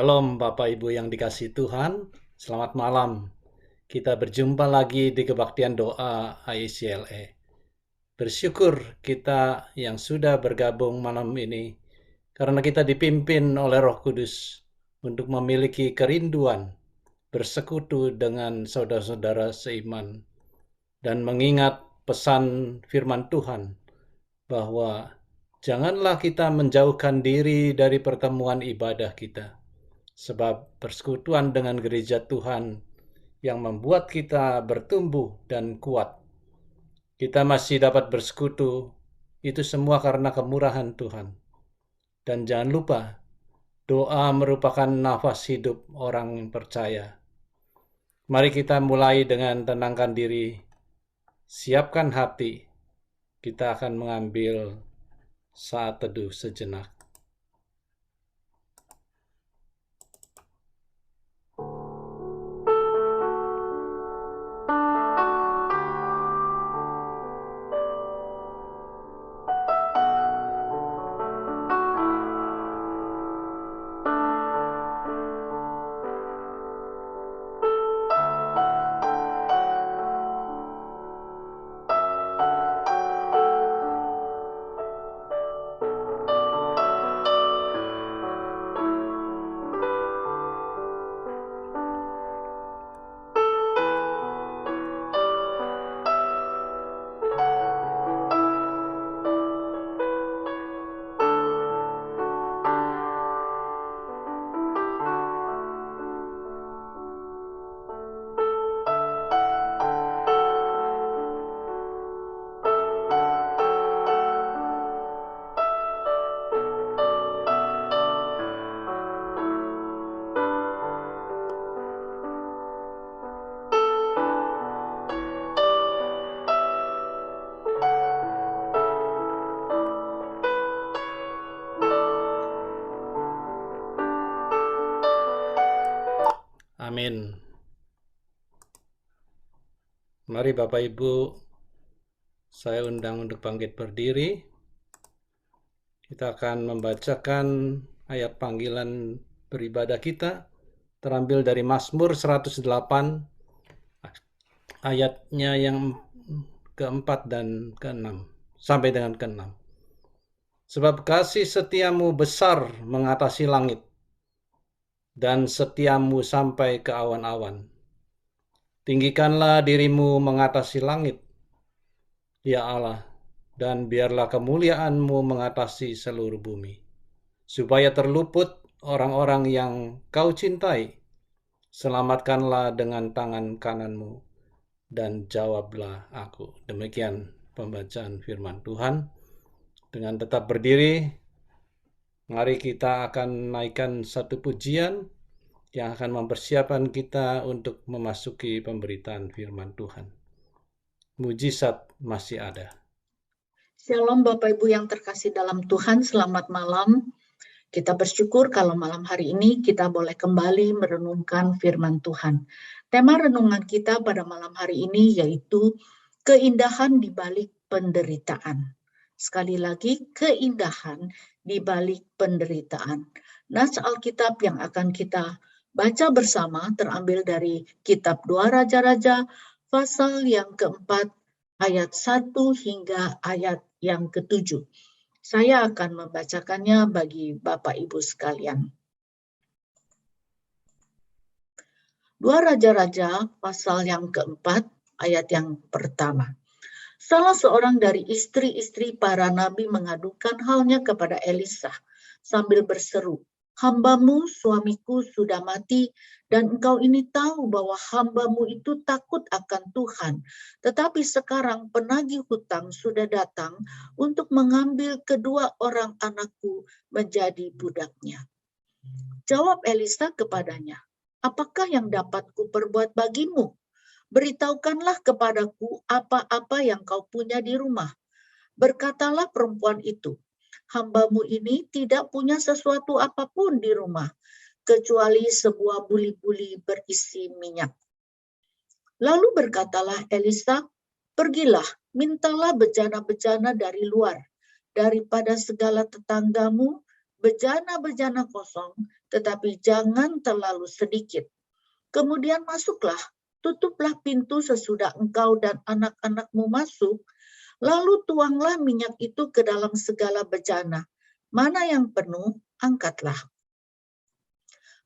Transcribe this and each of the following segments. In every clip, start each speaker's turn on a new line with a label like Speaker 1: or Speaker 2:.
Speaker 1: Shalom Bapak Ibu yang dikasihi Tuhan, selamat malam. Kita berjumpa lagi di kebaktian doa ICLE. Bersyukur kita yang sudah bergabung malam ini, karena kita dipimpin oleh Roh Kudus untuk memiliki kerinduan bersekutu dengan saudara-saudara seiman dan mengingat pesan firman Tuhan bahwa janganlah kita menjauhkan diri dari pertemuan ibadah kita, sebab persekutuan dengan gereja Tuhan yang membuat kita bertumbuh dan kuat. Kita masih dapat bersekutu, itu semua karena kemurahan Tuhan. Dan jangan lupa, doa merupakan nafas hidup orang yang percaya. Mari kita mulai dengan tenangkan diri, siapkan hati. Kita akan mengambil saat teduh sejenak. Amin. Mari Bapak Ibu, saya undang untuk bangkit berdiri. Kita akan membacakan ayat panggilan beribadah kita, terambil dari Mazmur 108, ayatnya yang keempat dan keenam, sampai dengan keenam. Sebab kasih setiamu besar mengatasi langit, dan setiamu sampai ke awan-awan. Tinggikanlah dirimu mengatasi langit, ya Allah, dan biarlah kemuliaan-Mu mengatasi seluruh bumi, supaya terluput orang-orang yang Kau cintai. Selamatkanlah dengan tangan kanan-Mu, dan jawablah aku. Demikian pembacaan firman Tuhan. Dengan tetap berdiri, mari kita akan naikkan satu pujian yang akan mempersiapkan kita untuk memasuki pemberitaan firman Tuhan. Mujizat masih ada.
Speaker 2: Shalom Bapak Ibu yang terkasih dalam Tuhan, selamat malam. Kita bersyukur kalau malam hari ini kita boleh kembali merenungkan firman Tuhan. Tema renungan kita pada malam hari ini yaitu keindahan di balik penderitaan. Sekali lagi, keindahan di balik penderitaan. Nas Alkitab yang akan kita baca bersama terambil dari kitab 2 Raja-Raja pasal yang keempat ayat 1 hingga ayat yang ke-7. Saya akan membacakannya bagi Bapak Ibu sekalian. 2 Raja-Raja pasal yang keempat ayat yang pertama. Salah seorang dari istri-istri para nabi mengadukan halnya kepada Elisa sambil berseru, "Hambamu suamiku sudah mati dan engkau ini tahu bahwa hambamu itu takut akan Tuhan. Tetapi sekarang penagih hutang sudah datang untuk mengambil kedua orang anakku menjadi budaknya." Jawab Elisa kepadanya, "Apakah yang dapat kuperbuat bagimu? Beritahukanlah kepadaku apa-apa yang kau punya di rumah." Berkatalah perempuan itu, "Hambamu ini tidak punya sesuatu apapun di rumah, kecuali sebuah buli-buli berisi minyak." Lalu berkatalah Elisa, "Pergilah, mintalah bejana-bejana dari luar, daripada segala tetanggamu bejana-bejana kosong, tetapi jangan terlalu sedikit. Kemudian masuklah, tutuplah pintu sesudah engkau dan anak-anakmu masuk, lalu tuanglah minyak itu ke dalam segala bejana. Mana yang penuh, angkatlah.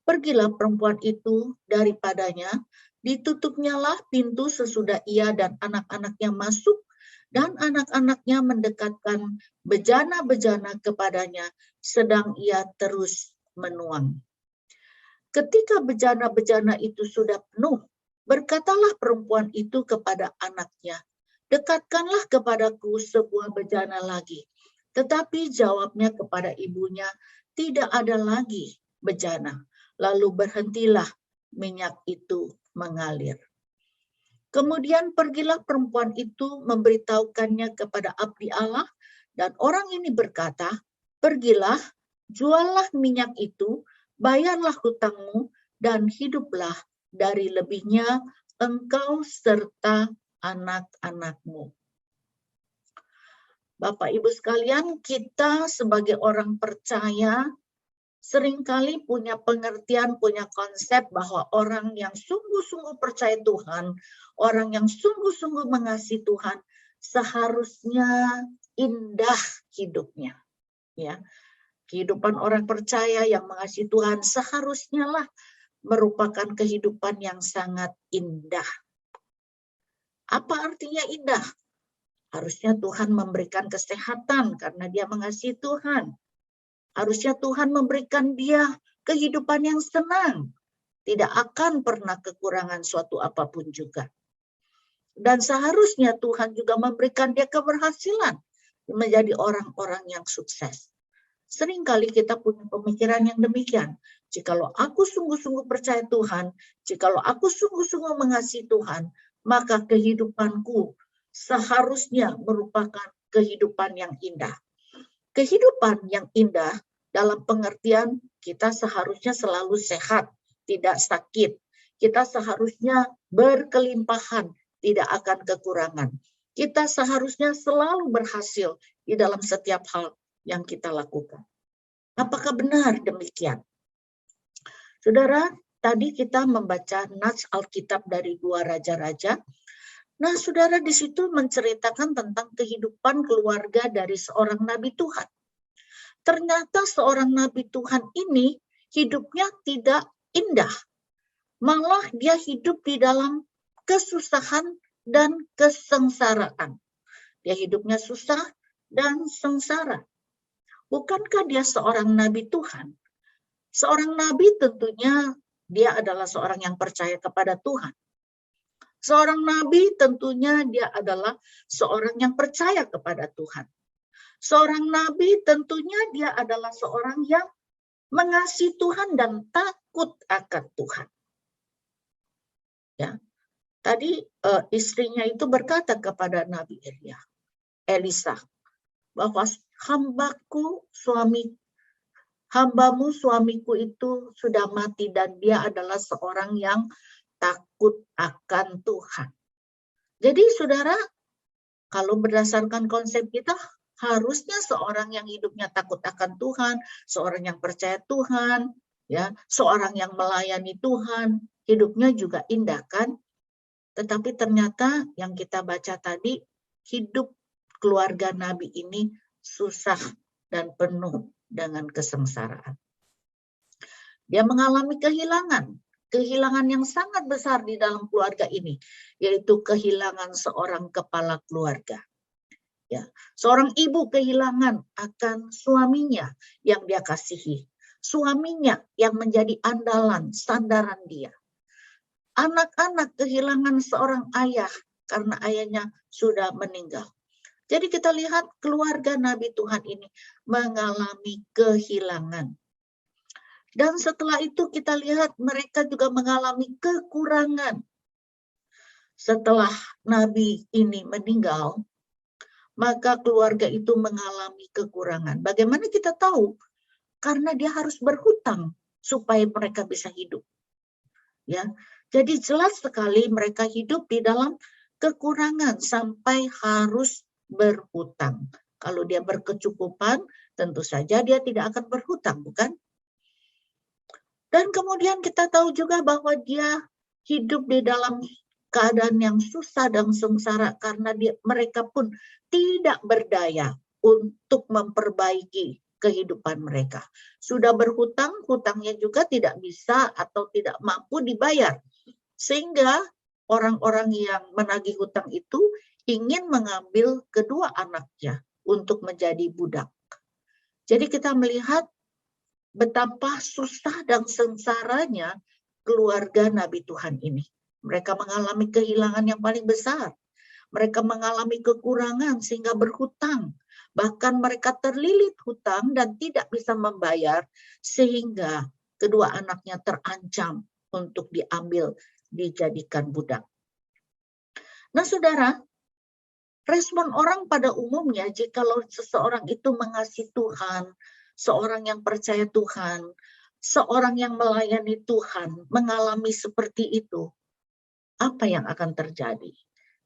Speaker 2: Pergilah perempuan itu daripadanya, ditutupnyalah pintu sesudah ia dan anak-anaknya masuk, dan anak-anaknya mendekatkan bejana-bejana kepadanya, sedang ia terus menuang. Ketika bejana-bejana itu sudah penuh, berkatalah perempuan itu kepada anaknya, dekatkanlah kepadaku sebuah bejana lagi. Tetapi jawabnya kepada ibunya, tidak ada lagi bejana. Lalu berhentilah minyak itu mengalir. Kemudian pergilah perempuan itu memberitahukannya kepada abdi Allah, dan orang ini berkata, pergilah, juallah minyak itu, bayarlah hutangmu, dan hiduplah dari lebihnya engkau serta anak-anakmu. Bapak Ibu sekalian, kita sebagai orang percaya seringkali punya pengertian, punya konsep bahwa orang yang sungguh-sungguh percaya Tuhan, orang yang sungguh-sungguh mengasihi Tuhan, seharusnya indah hidupnya. Ya, kehidupan orang percaya yang mengasihi Tuhan seharusnya lah merupakan kehidupan yang sangat indah. Apa artinya indah? Harusnya Tuhan memberikan kesehatan karena dia mengasihi Tuhan. Harusnya Tuhan memberikan dia kehidupan yang senang. Tidak akan pernah kekurangan suatu apapun juga. Dan seharusnya Tuhan juga memberikan dia keberhasilan menjadi orang-orang yang sukses. Seringkali kita punya pemikiran yang demikian. Jikalau aku sungguh-sungguh percaya Tuhan, jikalau aku sungguh-sungguh mengasihi Tuhan, maka kehidupanku seharusnya merupakan kehidupan yang indah. Kehidupan yang indah dalam pengertian kita seharusnya selalu sehat, tidak sakit. Kita seharusnya berkelimpahan, tidak akan kekurangan. Kita seharusnya selalu berhasil di dalam setiap hal yang kita lakukan. Apakah benar demikian? Saudara, tadi kita membaca nas Alkitab dari 2 Raja-Raja. Nah, saudara, di situ menceritakan tentang kehidupan keluarga dari seorang nabi Tuhan. Ternyata seorang nabi Tuhan ini hidupnya tidak indah. Malah dia hidup di dalam kesusahan dan kesengsaraan. Dia hidupnya susah dan sengsara. Bukankah dia seorang nabi Tuhan? Seorang nabi tentunya dia adalah seorang yang percaya kepada Tuhan. Seorang nabi tentunya dia adalah seorang yang percaya kepada Tuhan. Seorang nabi tentunya dia adalah seorang yang mengasihi Tuhan dan takut akan Tuhan. Ya. Tadi istrinya itu berkata kepada Nabi Elisa, bahwa hambamu suamiku itu sudah mati dan dia adalah seorang yang takut akan Tuhan. Jadi saudara, kalau berdasarkan konsep kita, harusnya seorang yang hidupnya takut akan Tuhan, seorang yang percaya Tuhan, ya, seorang yang melayani Tuhan, hidupnya juga indah kan? Tetapi ternyata yang kita baca tadi, hidup keluarga Nabi ini susah dan penuh dengan kesengsaraan. Dia mengalami kehilangan yang sangat besar di dalam keluarga ini, yaitu kehilangan seorang kepala keluarga. Ya, seorang ibu kehilangan akan suaminya yang dia kasihi, suaminya yang menjadi andalan, sandaran dia. Anak-anak kehilangan seorang ayah karena ayahnya sudah meninggal. Jadi kita lihat keluarga Nabi Tuhan ini mengalami kehilangan. Dan setelah itu kita lihat mereka juga mengalami kekurangan. Setelah Nabi ini meninggal, maka keluarga itu mengalami kekurangan. Bagaimana kita tahu? Karena dia harus berhutang supaya mereka bisa hidup. Ya, jadi jelas sekali mereka hidup di dalam kekurangan sampai harus berhutang. Kalau dia berkecukupan, tentu saja dia tidak akan berhutang, bukan? Dan kemudian kita tahu juga bahwa dia hidup di dalam keadaan yang susah dan sengsara karena mereka pun tidak berdaya untuk memperbaiki kehidupan mereka. Sudah berhutang, hutangnya juga tidak bisa atau tidak mampu dibayar. Sehingga orang-orang yang menagih hutang itu ingin mengambil kedua anaknya untuk menjadi budak. Jadi kita melihat betapa susah dan sengsaranya keluarga Nabi Tuhan ini. Mereka mengalami kehilangan yang paling besar. Mereka mengalami kekurangan sehingga berhutang. Bahkan mereka terlilit hutang dan tidak bisa membayar sehingga kedua anaknya terancam untuk diambil, dijadikan budak. Nah, saudara, respon orang pada umumnya jikalau seseorang itu mengasihi Tuhan, seorang yang percaya Tuhan, seorang yang melayani Tuhan, mengalami seperti itu, apa yang akan terjadi?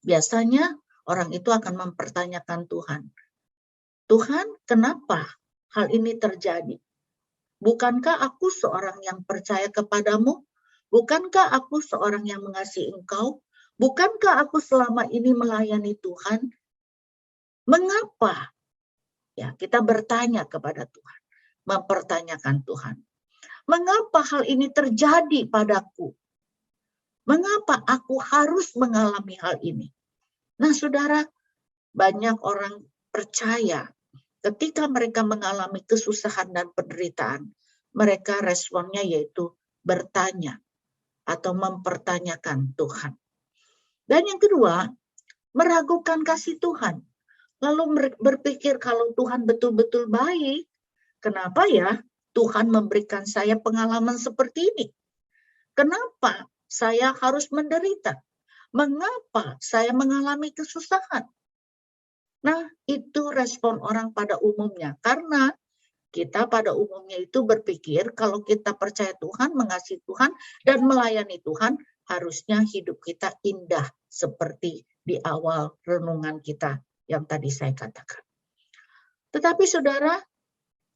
Speaker 2: Biasanya orang itu akan mempertanyakan Tuhan. Tuhan, kenapa hal ini terjadi? Bukankah aku seorang yang percaya kepadamu? Bukankah aku seorang yang mengasihi Engkau? Bukankah aku selama ini melayani Tuhan? Mengapa? Ya, kita bertanya kepada Tuhan, mempertanyakan Tuhan. Mengapa hal ini terjadi padaku? Mengapa aku harus mengalami hal ini? Nah, saudara, banyak orang percaya ketika mereka mengalami kesusahan dan penderitaan, mereka responnya yaitu bertanya atau mempertanyakan Tuhan. Dan yang kedua, meragukan kasih Tuhan. Lalu berpikir kalau Tuhan betul-betul baik, kenapa ya Tuhan memberikan saya pengalaman seperti ini? Kenapa saya harus menderita? Mengapa saya mengalami kesusahan? Nah, itu respon orang pada umumnya. Karena kita pada umumnya itu berpikir kalau kita percaya Tuhan, mengasihi Tuhan, dan melayani Tuhan, harusnya hidup kita indah seperti di awal renungan kita yang tadi saya katakan. Tetapi saudara,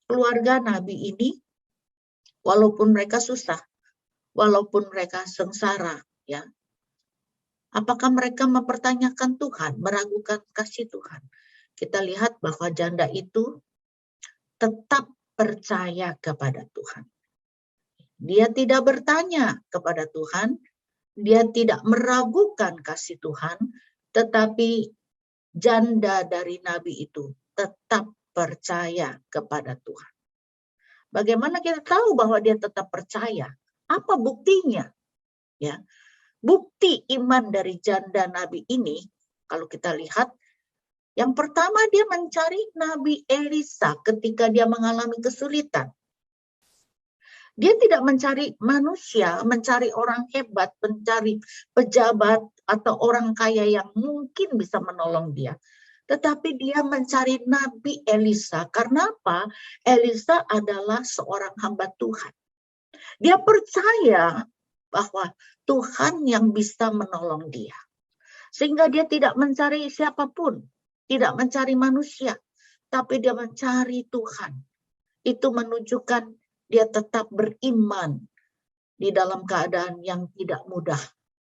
Speaker 2: keluarga Nabi ini, walaupun mereka susah, walaupun mereka sengsara, ya, apakah mereka mempertanyakan Tuhan, meragukan kasih Tuhan? Kita lihat bahwa janda itu tetap percaya kepada Tuhan. Dia tidak bertanya kepada Tuhan, dia tidak meragukan kasih Tuhan, tetapi janda dari Nabi itu tetap percaya kepada Tuhan. Bagaimana kita tahu bahwa dia tetap percaya? Apa buktinya? Ya, bukti iman dari janda Nabi ini, kalau kita lihat, yang pertama dia mencari Nabi Elisa ketika dia mengalami kesulitan. Dia tidak mencari manusia, mencari orang hebat, mencari pejabat atau orang kaya yang mungkin bisa menolong dia. Tetapi dia mencari Nabi Elisa. Karena apa? Elisa adalah seorang hamba Tuhan. Dia percaya bahwa Tuhan yang bisa menolong dia. Sehingga dia tidak mencari siapapun, tidak mencari manusia, tapi dia mencari Tuhan. Itu menunjukkan dia tetap beriman di dalam keadaan yang tidak mudah,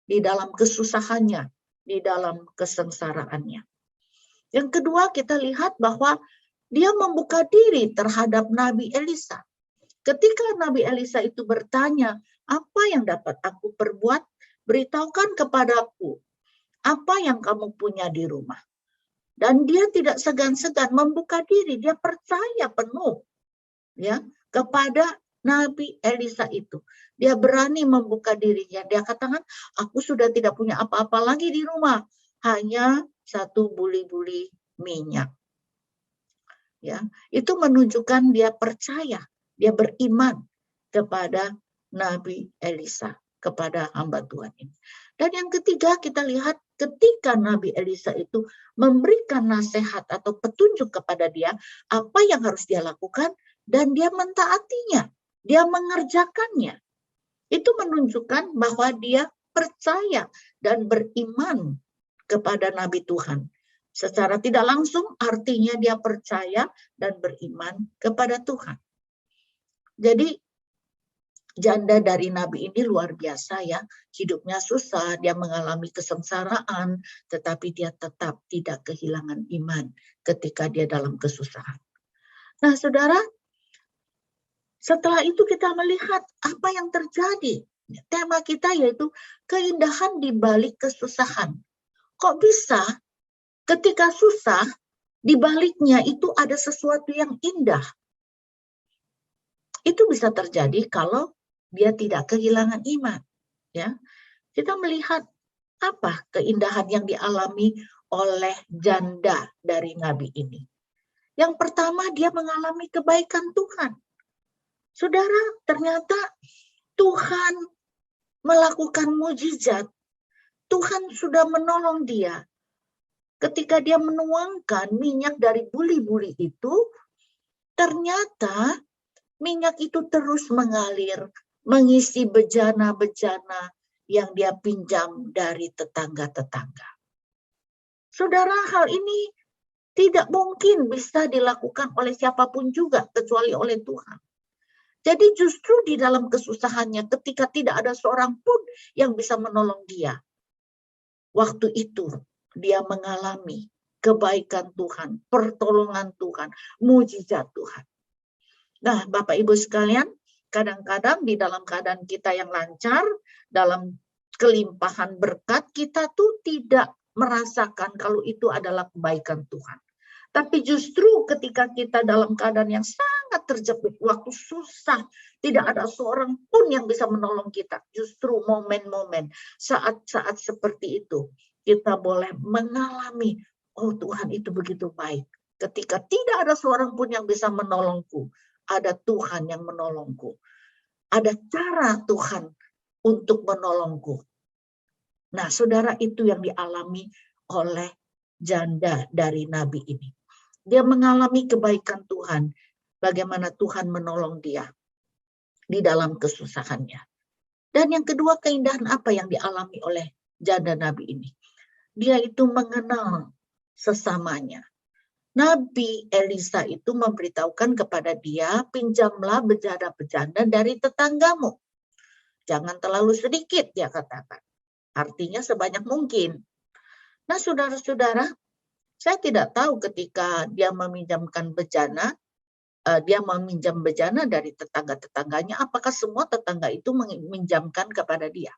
Speaker 2: di dalam kesusahannya, di dalam kesengsaraannya. Yang kedua, kita lihat bahwa dia membuka diri terhadap Nabi Elisa. Ketika Nabi Elisa itu bertanya, apa yang dapat aku perbuat? Beritahukan kepadaku, apa yang kamu punya di rumah? Dan dia tidak segan-segan membuka diri, dia percaya penuh ya kepada Nabi Elisa itu. Dia berani membuka dirinya. Dia katakan, aku sudah tidak punya apa-apa lagi di rumah, hanya satu buli-buli minyak. Ya, itu menunjukkan dia percaya, dia beriman kepada Nabi Elisa, kepada hamba Tuhan ini. Dan yang ketiga, kita lihat ketika Nabi Elisa itu memberikan nasihat atau petunjuk kepada dia, apa yang harus dia lakukan, dan dia mentaatinya, dia mengerjakannya. Itu menunjukkan bahwa dia percaya dan beriman kepada Nabi Tuhan. Secara tidak langsung artinya dia percaya dan beriman kepada Tuhan. Jadi janda dari Nabi ini luar biasa ya. Hidupnya susah, dia mengalami kesengsaraan, tetapi dia tetap tidak kehilangan iman ketika dia dalam kesusahan. Nah, saudara, setelah itu kita melihat apa yang terjadi. Tema kita yaitu keindahan di balik kesusahan. Kok bisa ketika susah, di baliknya itu ada sesuatu yang indah? Itu bisa terjadi kalau dia tidak kehilangan iman. Ya, kita melihat apa keindahan yang dialami oleh janda dari Nabi ini. Yang pertama, dia mengalami kebaikan Tuhan. Saudara, ternyata Tuhan melakukan mujizat. Tuhan sudah menolong dia. Ketika dia menuangkan minyak dari buli-buli itu, ternyata minyak itu terus mengalir, mengisi bejana-bejana yang dia pinjam dari tetangga-tetangga. Saudara, hal ini tidak mungkin bisa dilakukan oleh siapapun juga, kecuali oleh Tuhan. Jadi justru di dalam kesusahannya, ketika tidak ada seorang pun yang bisa menolong dia, waktu itu dia mengalami kebaikan Tuhan, pertolongan Tuhan, mujizat Tuhan. Nah, Bapak Ibu sekalian, kadang-kadang di dalam keadaan kita yang lancar, dalam kelimpahan berkat, kita tuh tidak merasakan kalau itu adalah kebaikan Tuhan. Tapi justru ketika kita dalam keadaan yang sangat terjepit, waktu susah, tidak ada seorang pun yang bisa menolong kita. Justru momen-momen, saat-saat seperti itu, kita boleh mengalami, oh Tuhan itu begitu baik. Ketika tidak ada seorang pun yang bisa menolongku, ada Tuhan yang menolongku. Ada cara Tuhan untuk menolongku. Nah, saudara, itu yang dialami oleh janda dari Nabi ini. Dia mengalami kebaikan Tuhan, bagaimana Tuhan menolong dia di dalam kesusahannya. Dan yang kedua, keindahan apa yang dialami oleh janda Nabi ini? Dia itu mengenal sesamanya. Nabi Elisa itu memberitahukan kepada dia, pinjamlah bejana-bejana dari tetanggamu. Jangan terlalu sedikit, dia katakan. Artinya sebanyak mungkin. Nah, saudara-saudara, saya tidak tahu ketika dia meminjamkan bejana, dia meminjam bejana dari tetangga-tetangganya, apakah semua tetangga itu meminjamkan kepada dia?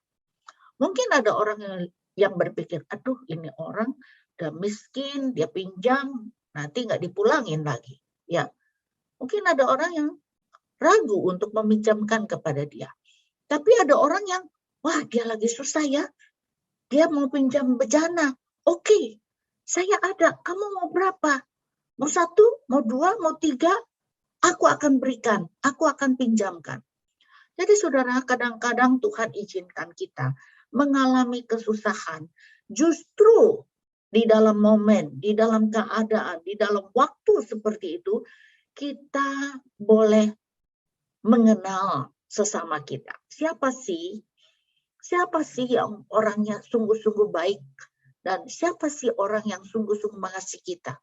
Speaker 2: Mungkin ada orang yang berpikir, aduh ini orang udah miskin, dia pinjam, nanti nggak dipulangin lagi. Ya, mungkin ada orang yang ragu untuk meminjamkan kepada dia. Tapi ada orang yang, wah dia lagi susah ya, dia mau pinjam bejana. Oke, saya ada, kamu mau berapa? Mau 1, mau 2, mau 3? Aku akan berikan, aku akan pinjamkan. Jadi saudara, kadang-kadang Tuhan izinkan kita mengalami kesusahan. Justru di dalam momen, di dalam keadaan, di dalam waktu seperti itu, kita boleh mengenal sesama kita. Siapa sih yang orangnya sungguh-sungguh baik? Dan siapa sih orang yang sungguh-sungguh mengasihi kita?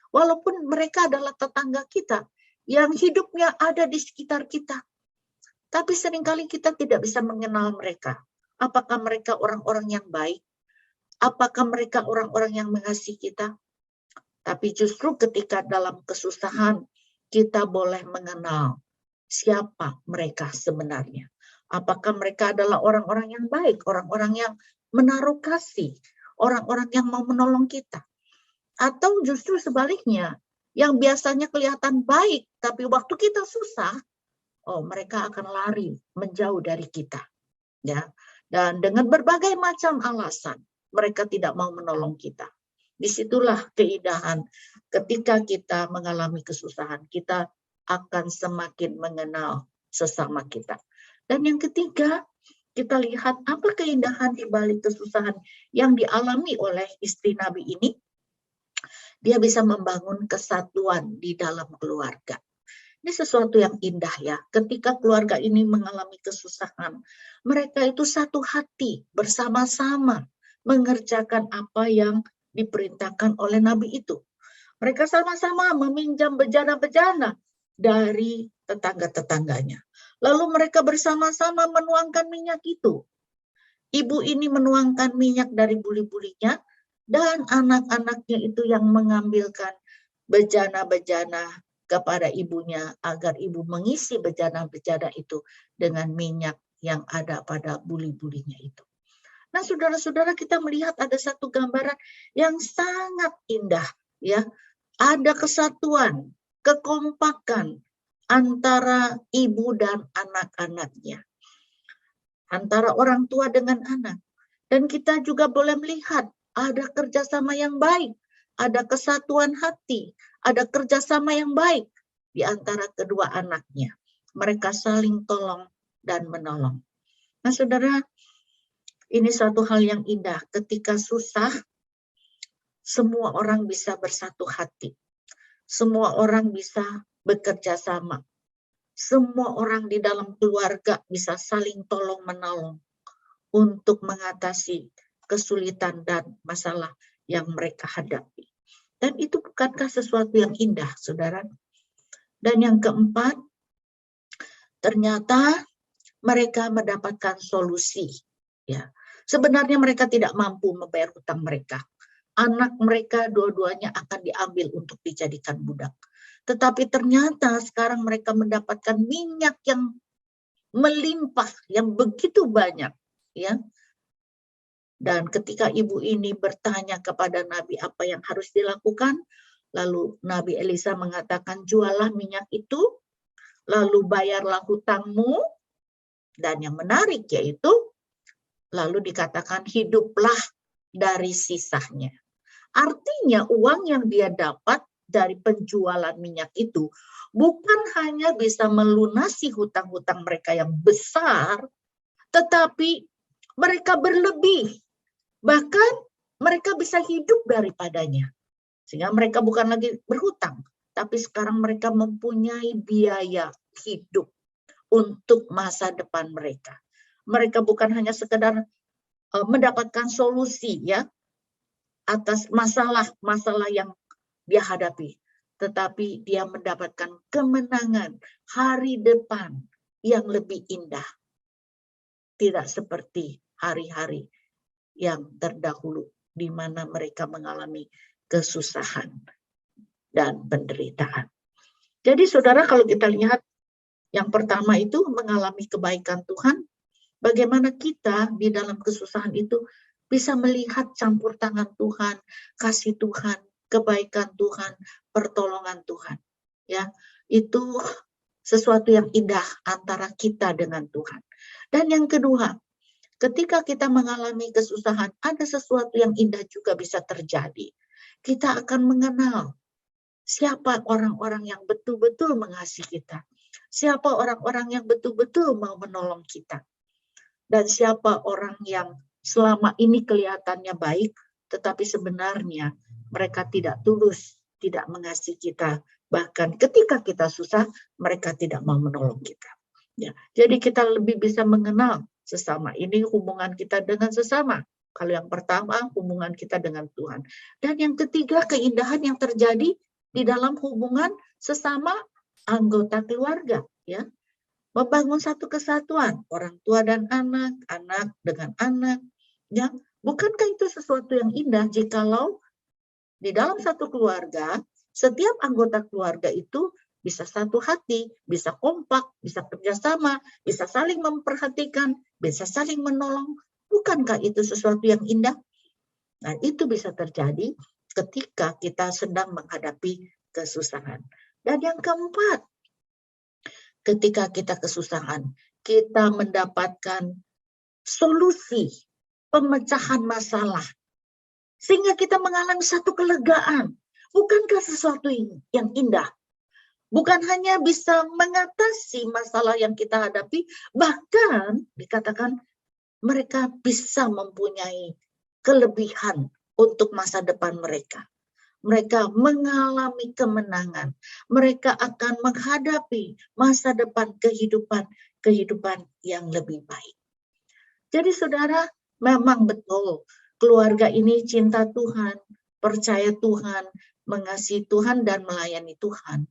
Speaker 2: Walaupun mereka adalah tetangga kita, yang hidupnya ada di sekitar kita. Tapi seringkali kita tidak bisa mengenal mereka. Apakah mereka orang-orang yang baik? Apakah mereka orang-orang yang mengasihi kita? Tapi justru ketika dalam kesusahan, kita boleh mengenal siapa mereka sebenarnya. Apakah mereka adalah orang-orang yang baik, orang-orang yang menaruh kasih, orang-orang yang mau menolong kita. Atau justru sebaliknya, yang biasanya kelihatan baik, tapi waktu kita susah, oh mereka akan lari menjauh dari kita. Ya. Dan dengan berbagai macam alasan, mereka tidak mau menolong kita. Disitulah keindahan ketika kita mengalami kesusahan, kita akan semakin mengenal sesama kita. Dan yang ketiga, kita lihat apa keindahan di balik kesusahan yang dialami oleh istri Nabi ini. Dia bisa membangun kesatuan di dalam keluarga. Ini sesuatu yang indah ya. Ketika keluarga ini mengalami kesusahan, mereka itu satu hati bersama-sama mengerjakan apa yang diperintahkan oleh nabi itu. Mereka sama-sama meminjam bejana-bejana dari tetangga-tetangganya. Lalu mereka bersama-sama menuangkan minyak itu. Ibu ini menuangkan minyak dari buli-bulinya, dan anak-anaknya itu yang mengambilkan bejana-bejana kepada ibunya agar ibu mengisi bejana-bejana itu dengan minyak yang ada pada buli-bulinya itu. Nah, saudara-saudara, kita melihat ada satu gambaran yang sangat indah, ya. Ada kesatuan, kekompakan antara ibu dan anak-anaknya, antara orang tua dengan anak. Dan kita juga boleh melihat ada kerjasama yang baik, ada kesatuan hati, ada kerjasama yang baik di antara kedua anaknya. Mereka saling tolong dan menolong. Nah, saudara, ini suatu hal yang indah. Ketika susah, semua orang bisa bersatu hati. Semua orang bisa bekerja sama. Semua orang di dalam keluarga bisa saling tolong-menolong untuk mengatasi kesulitan dan masalah yang mereka hadapi. Dan itu bukankah sesuatu yang indah, saudara? Dan yang keempat, ternyata mereka mendapatkan solusi. Ya, sebenarnya mereka tidak mampu membayar hutang mereka. Anak mereka dua-duanya akan diambil untuk dijadikan budak. Tetapi ternyata sekarang mereka mendapatkan minyak yang melimpah, yang begitu banyak, ya. Dan ketika ibu ini bertanya kepada Nabi apa yang harus dilakukan, lalu Nabi Elisa mengatakan, jualah minyak itu, lalu bayarlah hutangmu, dan yang menarik yaitu, lalu dikatakan hiduplah dari sisanya. Artinya uang yang dia dapat dari penjualan minyak itu bukan hanya bisa melunasi hutang-hutang mereka yang besar, tetapi mereka berlebih. Bahkan mereka bisa hidup daripadanya. Sehingga mereka bukan lagi berhutang, tapi sekarang mereka mempunyai biaya hidup untuk masa depan mereka. Mereka bukan hanya sekedar mendapatkan solusi, ya, atas masalah-masalah yang dia hadapi, tetapi dia mendapatkan kemenangan hari depan yang lebih indah. Tidak seperti hari-hari yang terdahulu di mana mereka mengalami kesusahan dan penderitaan. Jadi saudara, kalau kita lihat yang pertama itu mengalami kebaikan Tuhan, bagaimana kita di dalam kesusahan itu bisa melihat campur tangan Tuhan, kasih Tuhan, kebaikan Tuhan, pertolongan Tuhan. Ya, itu sesuatu yang indah antara kita dengan Tuhan. Dan yang kedua, ketika kita mengalami kesusahan, ada sesuatu yang indah juga bisa terjadi. Kita akan mengenal siapa orang-orang yang betul-betul mengasihi kita. Siapa orang-orang yang betul-betul mau menolong kita. Dan siapa orang yang selama ini kelihatannya baik, tetapi sebenarnya mereka tidak tulus, tidak mengasihi kita. Bahkan ketika kita susah, mereka tidak mau menolong kita. Ya, jadi kita lebih bisa mengenal sesama. Ini hubungan kita dengan sesama. Kalau yang pertama, hubungan kita dengan Tuhan. Dan yang ketiga, keindahan yang terjadi di dalam hubungan sesama anggota keluarga. Ya, membangun satu kesatuan, orang tua dan anak, anak dengan anak. Ya, bukankah itu sesuatu yang indah jikalau di dalam satu keluarga, setiap anggota keluarga itu bisa satu hati, bisa kompak, bisa kerjasama, bisa saling memperhatikan, bisa saling menolong. Bukankah itu sesuatu yang indah? Nah, itu bisa terjadi ketika kita sedang menghadapi kesusahan. Dan yang keempat, ketika kita kesusahan, kita mendapatkan solusi pemecahan masalah. Sehingga kita mengalami satu kelegaan. Bukankah sesuatu yang indah? Bukan hanya bisa mengatasi masalah yang kita hadapi, bahkan dikatakan mereka bisa mempunyai kelebihan untuk masa depan mereka. Mereka mengalami kemenangan. Mereka akan menghadapi masa depan kehidupan yang lebih baik. Jadi saudara, memang betul keluarga ini cinta Tuhan, percaya Tuhan, mengasihi Tuhan dan melayani Tuhan.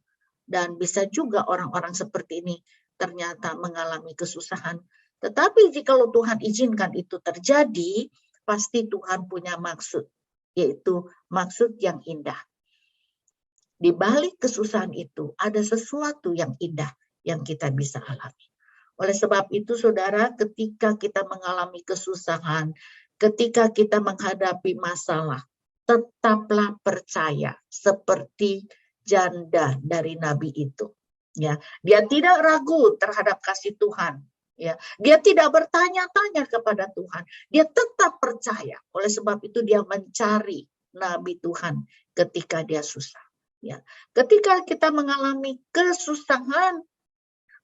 Speaker 2: Dan bisa juga orang-orang seperti ini ternyata mengalami kesusahan. Tetapi jikalau Tuhan izinkan itu terjadi, pasti Tuhan punya maksud, yaitu maksud yang indah. Di balik kesusahan itu ada sesuatu yang indah yang kita bisa alami. Oleh sebab itu, saudara, ketika kita mengalami kesusahan, ketika kita menghadapi masalah, tetaplah percaya seperti janda dari nabi itu. Ya, dia tidak ragu terhadap kasih Tuhan. Ya, dia tidak bertanya-tanya kepada Tuhan. Dia tetap percaya. Oleh sebab itu dia mencari nabi Tuhan ketika dia susah. Ya, ketika kita mengalami kesusahan,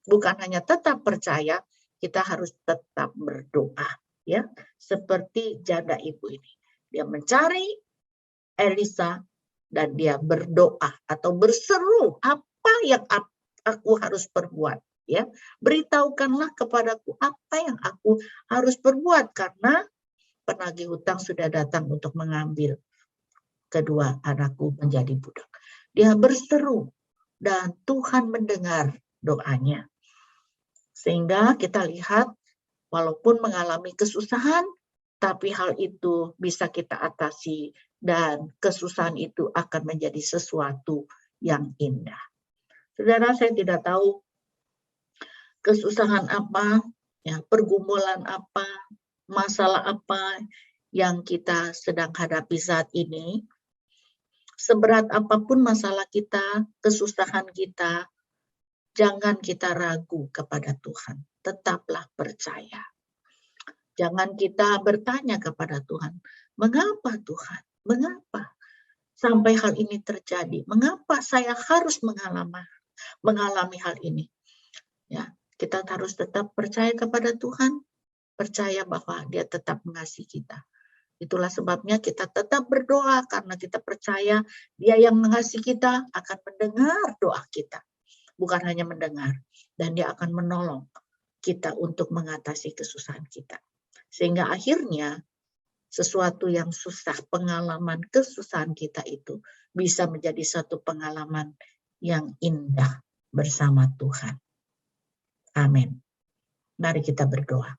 Speaker 2: bukan hanya tetap percaya, kita harus tetap berdoa. Ya, seperti janda ibu ini. Dia mencari Elisa dan dia berdoa atau berseru, apa yang aku harus perbuat, ya, beritahukanlah kepadaku apa yang aku harus perbuat, karena penagih hutang sudah datang untuk mengambil kedua anakku menjadi budak. Dia berseru dan Tuhan mendengar doanya. Sehingga kita lihat walaupun mengalami kesusahan, tapi hal itu bisa kita atasi dan kesusahan itu akan menjadi sesuatu yang indah. Saudara, saya tidak tahu kesusahan apa, ya, pergumulan apa, masalah apa yang kita sedang hadapi saat ini. Seberat apapun masalah kita, kesusahan kita, jangan kita ragu kepada Tuhan. Tetaplah percaya. Jangan kita bertanya kepada Tuhan, mengapa Tuhan? Mengapa sampai hal ini terjadi? Mengapa saya harus mengalami hal ini? Ya, kita harus tetap percaya kepada Tuhan, percaya bahwa Dia tetap mengasihi kita. Itulah sebabnya kita tetap berdoa, karena kita percaya Dia yang mengasihi kita akan mendengar doa kita. Bukan hanya mendengar, dan Dia akan menolong kita untuk mengatasi kesusahan kita. Sehingga akhirnya sesuatu yang susah, pengalaman kesusahan kita itu bisa menjadi satu pengalaman yang indah bersama Tuhan. Amin. Mari kita berdoa.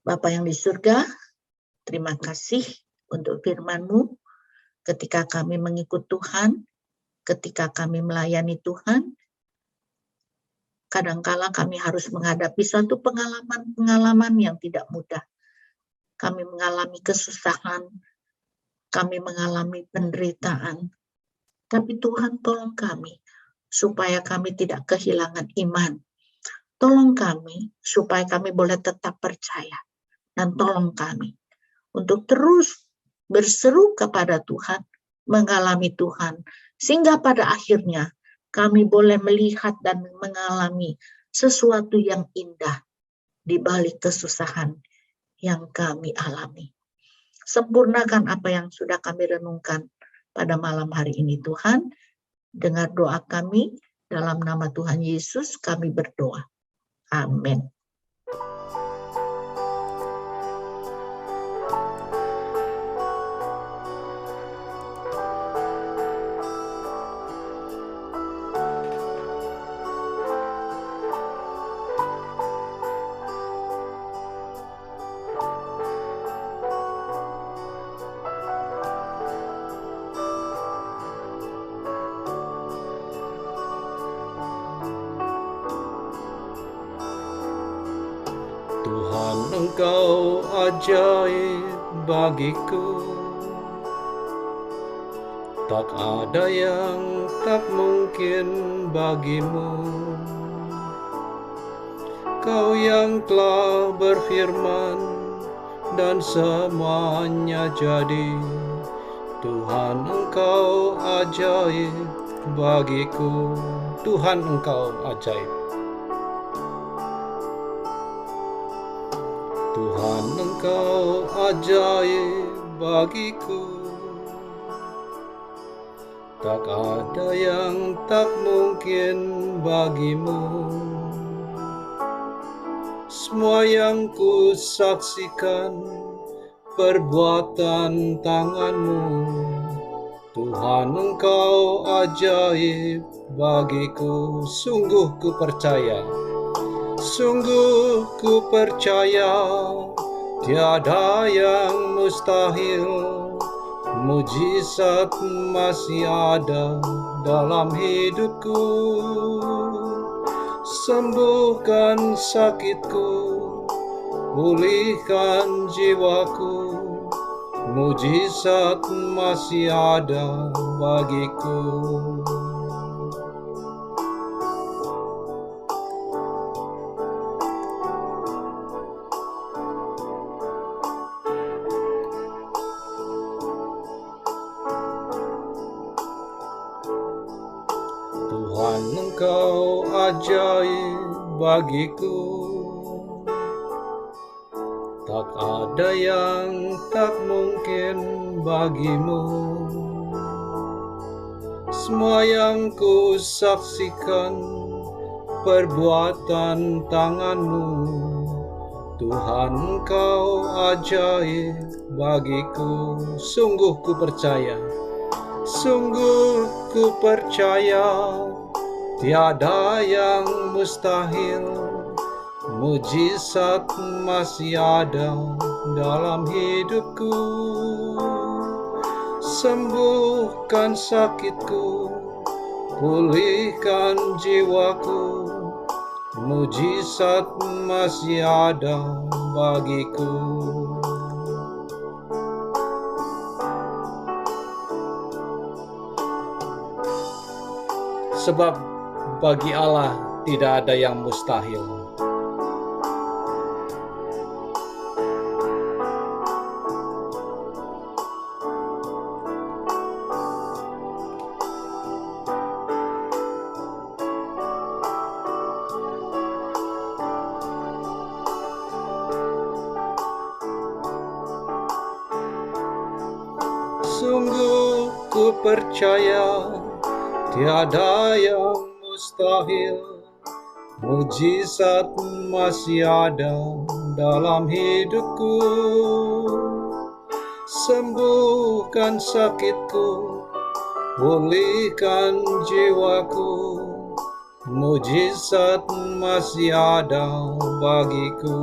Speaker 2: Bapa yang di surga, terima kasih untuk firman-Mu. Ketika kami mengikut Tuhan, ketika kami melayani Tuhan, kadangkala kami harus menghadapi satu pengalaman yang tidak mudah. Kami mengalami kesusahan, kami mengalami penderitaan. Tapi Tuhan tolong kami, supaya kami tidak kehilangan iman. Tolong kami, supaya kami boleh tetap percaya. Dan tolong kami, untuk terus berseru kepada Tuhan, mengalami Tuhan. Sehingga pada akhirnya, kami boleh melihat dan mengalami sesuatu yang indah di balik kesusahan yang kami alami. Sempurnakan apa yang sudah kami renungkan pada malam hari ini, Tuhan. Dengar doa kami, dalam nama Tuhan Yesus kami berdoa. Amin.
Speaker 1: Tuhan, Engkau ajaib bagiku. Tak ada yang tak mungkin bagimu. Kau yang telah berfirman dan semuanya jadi. Tuhan, Engkau ajaib bagiku. Tuhan, Engkau ajaib. Tuhan, Engkau ajaib bagiku. Tak ada yang tak mungkin bagimu. Semua yang ku saksikan perbuatan tangan-Mu. Tuhan, Engkau ajaib bagiku, sungguh ku percaya. Sungguh ku percaya, tiada yang mustahil. Mujizat masih ada dalam hidupku. Sembuhkan sakitku, pulihkan jiwaku. Mujizat masih ada bagiku. Tuhan, Engkau ajaib bagiku. Tak ada yang tak mungkin bagimu. Semua yang ku saksikan perbuatan tangan-Mu. Tuhan, Engkau ajaib bagiku. Sungguh ku percaya. Sungguh ku percaya, tiada yang mustahil. Mujizat masih ada dalam hidupku. Sembuhkan sakitku, pulihkan jiwaku. Mujizat masih ada bagiku. Sebab bagi Allah tidak ada yang mustahil. Sungguh ku percaya, tiada yang mustahil. Mujizat masih ada dalam hidupku. Sembuhkan sakitku, pulihkan jiwaku. Mujizat masih ada bagiku.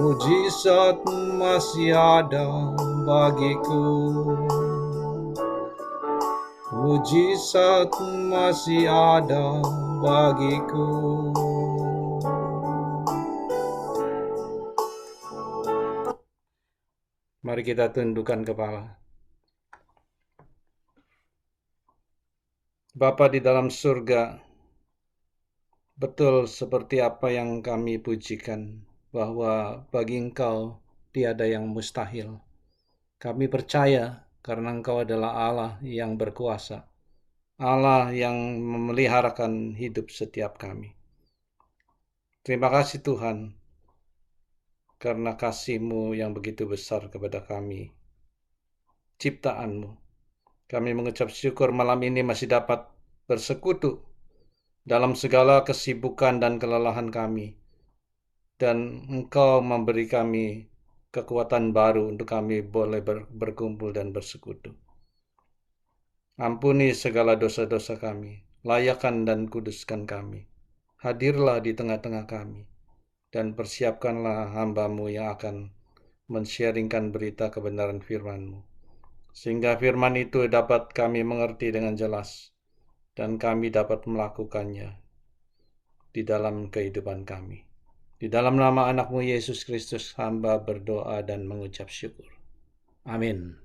Speaker 1: Mujizat masih ada bagiku. Mujizat masih ada bagiku. Mari kita tundukkan kepala. Bapa di dalam surga, betul seperti apa yang kami pujikan, bahwa bagi Engkau tiada yang mustahil. Kami percaya karena Engkau adalah Allah yang berkuasa, Allah yang memeliharakan hidup setiap kami. Terima kasih Tuhan, karena kasih-Mu yang begitu besar kepada kami, ciptaan-Mu. Kami mengucap syukur malam ini masih dapat bersekutu dalam segala kesibukan dan kelelahan kami. Dan Engkau memberi kami kekuatan baru untuk kami boleh berkumpul dan bersekutu. Ampuni segala dosa-dosa kami, layakkan dan kuduskan kami. Hadirlah di tengah-tengah kami, dan persiapkanlah hamba-Mu yang akan men-sharingkan berita kebenaran firman-Mu, sehingga firman itu dapat kami mengerti dengan jelas, dan kami dapat melakukannya di dalam kehidupan kami. Di dalam nama anak-Mu Yesus Kristus, hamba berdoa dan mengucap syukur. Amin.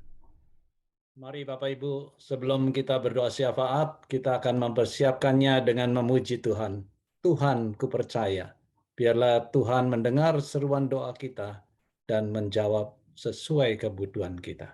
Speaker 1: Mari Bapak Ibu, sebelum kita berdoa syafaat, kita akan mempersiapkannya dengan memuji Tuhan. Tuhan, ku percaya. Biarlah Tuhan mendengar seruan doa kita dan menjawab sesuai kebutuhan kita.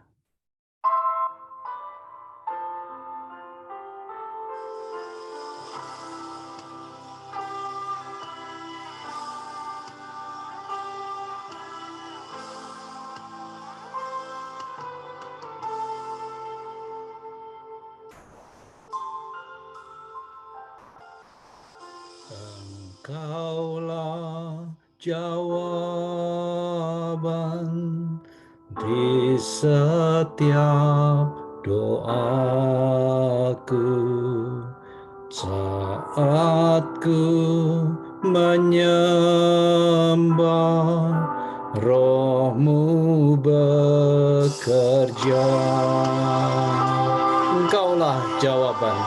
Speaker 1: Engkaulah jawabanku jawaban di setiap doaku. Saat ku menyembah, Roh-Mu bekerja. Engkaulah jawaban.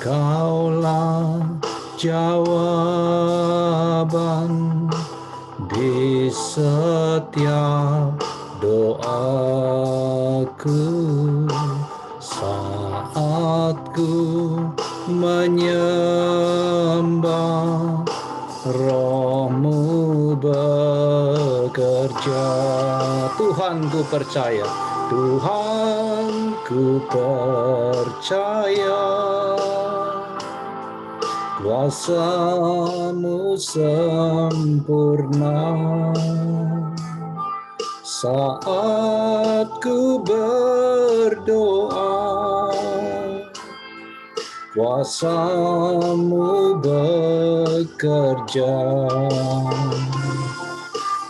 Speaker 1: Engkaulah jawaban di setiap doaku. Saat ku menyembah, Roh-Mu bekerja. Tuhan, ku percaya. Tuhan, ku percaya. Kuasa-Mu sempurna. Saat ku berdoa, kuasa-Mu bekerja.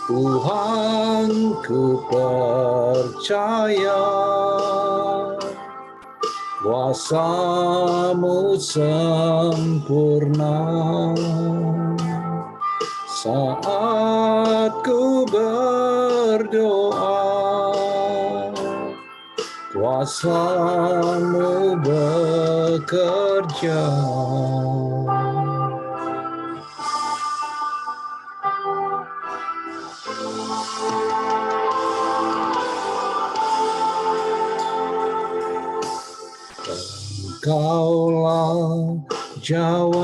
Speaker 1: Tuhan, ku percaya. Kuasa-Mu sempurna. Saat ku berdoa, kuasa-Mu bekerja. Engkaulah jawaban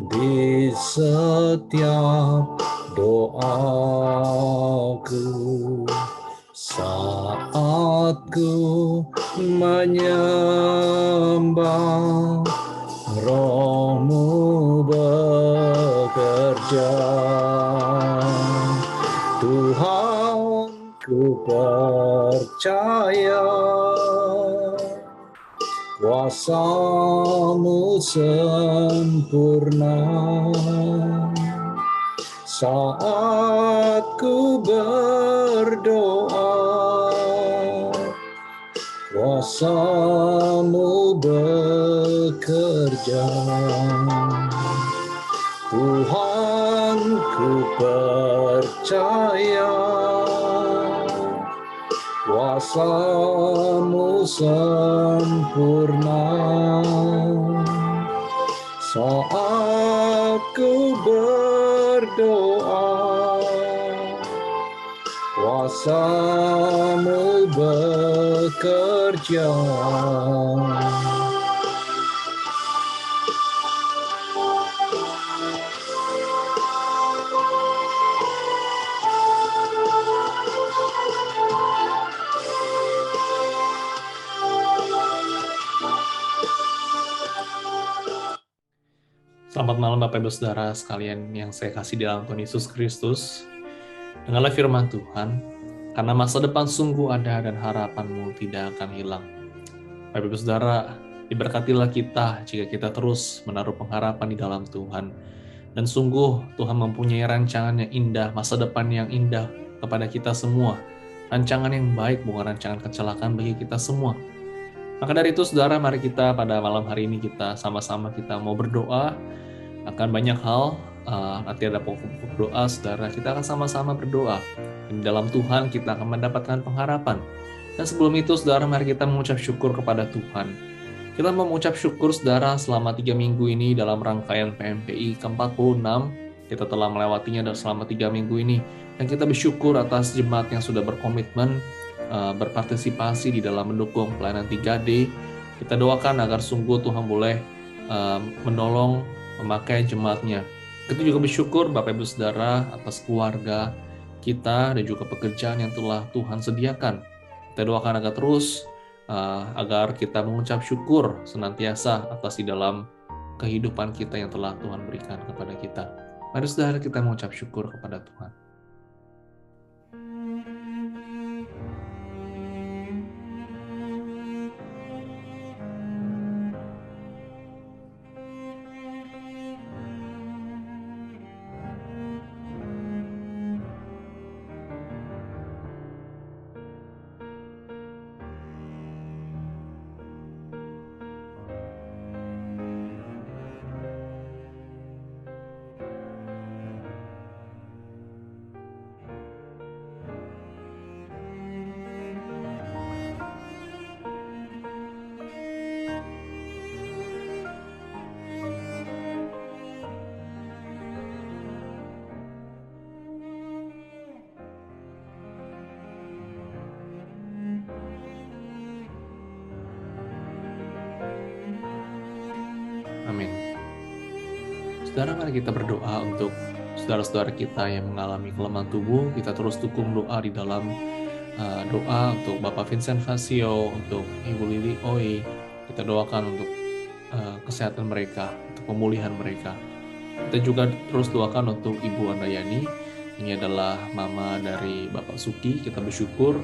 Speaker 1: di setiap doaku. Saat ku menyembah, Roh-Mu bekerja. Tuhan, ku percaya. Kuasa-Mu sempurna. Saat ku berdoa, kuasa-Mu bekerja. Tuhan, ku percaya. Kuasa-Mu sempurna. Saat ku berdoa, kuasa-Mu bekerja.
Speaker 3: Selamat malam Bapak Ibu Saudara sekalian yang saya kasih di dalam Tuhan Yesus Kristus. Dengarlah firman Tuhan, karena masa depan sungguh ada dan harapanmu tidak akan hilang. Bapak Ibu Saudara, diberkatilah kita jika kita terus menaruh pengharapan di dalam Tuhan. Dan sungguh Tuhan mempunyai rancangan yang indah, masa depan yang indah kepada kita semua. Rancangan yang baik, bukan rancangan kecelakaan bagi kita semua. Maka dari itu saudara, mari kita pada malam hari ini kita sama-sama kita mau berdoa akan banyak hal. Nanti ada pokok-pokok doa saudara, kita akan sama-sama berdoa. Di dalam Tuhan kita akan mendapatkan pengharapan. Dan sebelum itu saudara, mari kita mengucap syukur kepada Tuhan. Kita mau mengucap syukur saudara selama 3 minggu ini dalam rangkaian PMPI ke-46. Kita telah melewatinya dan selama 3 minggu ini. Dan kita bersyukur atas jemaat yang sudah berkomitmen berpartisipasi di dalam mendukung pelayanan 3D. Kita doakan agar sungguh Tuhan boleh menolong memakai jemaatnya. Kita juga bersyukur Bapak Ibu Saudara atas keluarga kita dan juga pekerjaan yang telah Tuhan sediakan. Kita doakan agar terus agar kita mengucap syukur senantiasa atas di dalam kehidupan kita yang telah Tuhan berikan kepada kita. Mari saudara kita mengucap syukur kepada Tuhan. Saudara, mari kita berdoa untuk saudara-saudara kita yang mengalami kelemahan tubuh. Kita terus dukung doa di dalam doa untuk Bapak Vincent Fasio, untuk Ibu Lili Oi. Kita doakan untuk kesehatan mereka, untuk pemulihan mereka. Kita juga terus doakan untuk Ibu Andayani. Ini adalah mama dari Bapak Suki. Kita bersyukur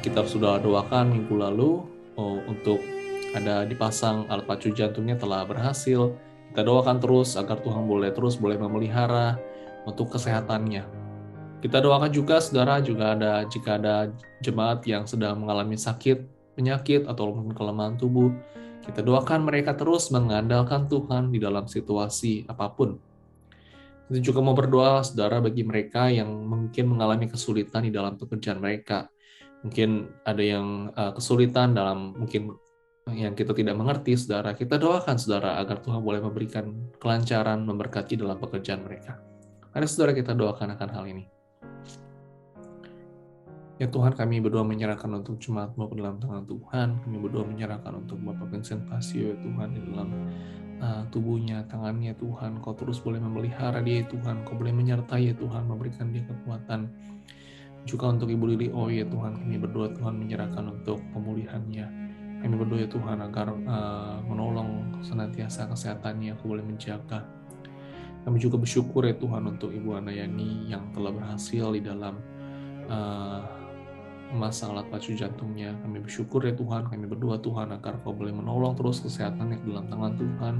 Speaker 3: kita sudah doakan minggu lalu untuk ada dipasang alat pacu jantungnya telah berhasil. Kita doakan terus agar Tuhan boleh memelihara untuk kesehatannya. Kita doakan juga saudara, jika ada jemaat yang sedang mengalami penyakit atau mungkin kelemahan tubuh, kita doakan mereka terus mengandalkan Tuhan di dalam situasi apapun. Kita juga mau berdoa saudara bagi mereka yang mungkin mengalami kesulitan di dalam pekerjaan mereka. Mungkin ada yang kesulitan dalam mungkin yang kita tidak mengerti, saudara. Kita doakan saudara agar Tuhan boleh memberikan kelancaran, memberkati dalam pekerjaan mereka. Mari saudara kita doakan akan hal ini. Ya Tuhan, kami berdoa menyerahkan untuk jemaat-Mu ke dalam tangan Tuhan. Kami berdoa menyerahkan untuk Bapak Vincent Fasio, ya Tuhan, di dalam tubuhnya, tangannya, Tuhan. Kau terus boleh memelihara dia, Tuhan. Kau boleh menyertai, ya Tuhan, memberikan dia kekuatan. Juga untuk Ibu Lili Oi, ya Tuhan, kami berdoa Tuhan menyerahkan untuk pemulihannya. Kami berdoa ya Tuhan agar menolong senantiasa kesehatannya, Kau boleh menjaga. Kami juga bersyukur ya Tuhan untuk Ibu Andayani yang telah berhasil di dalam memasang alat pacu jantungnya. Kami bersyukur ya Tuhan, kami berdoa Tuhan agar Kau boleh menolong terus kesehatannya dalam tangan Tuhan,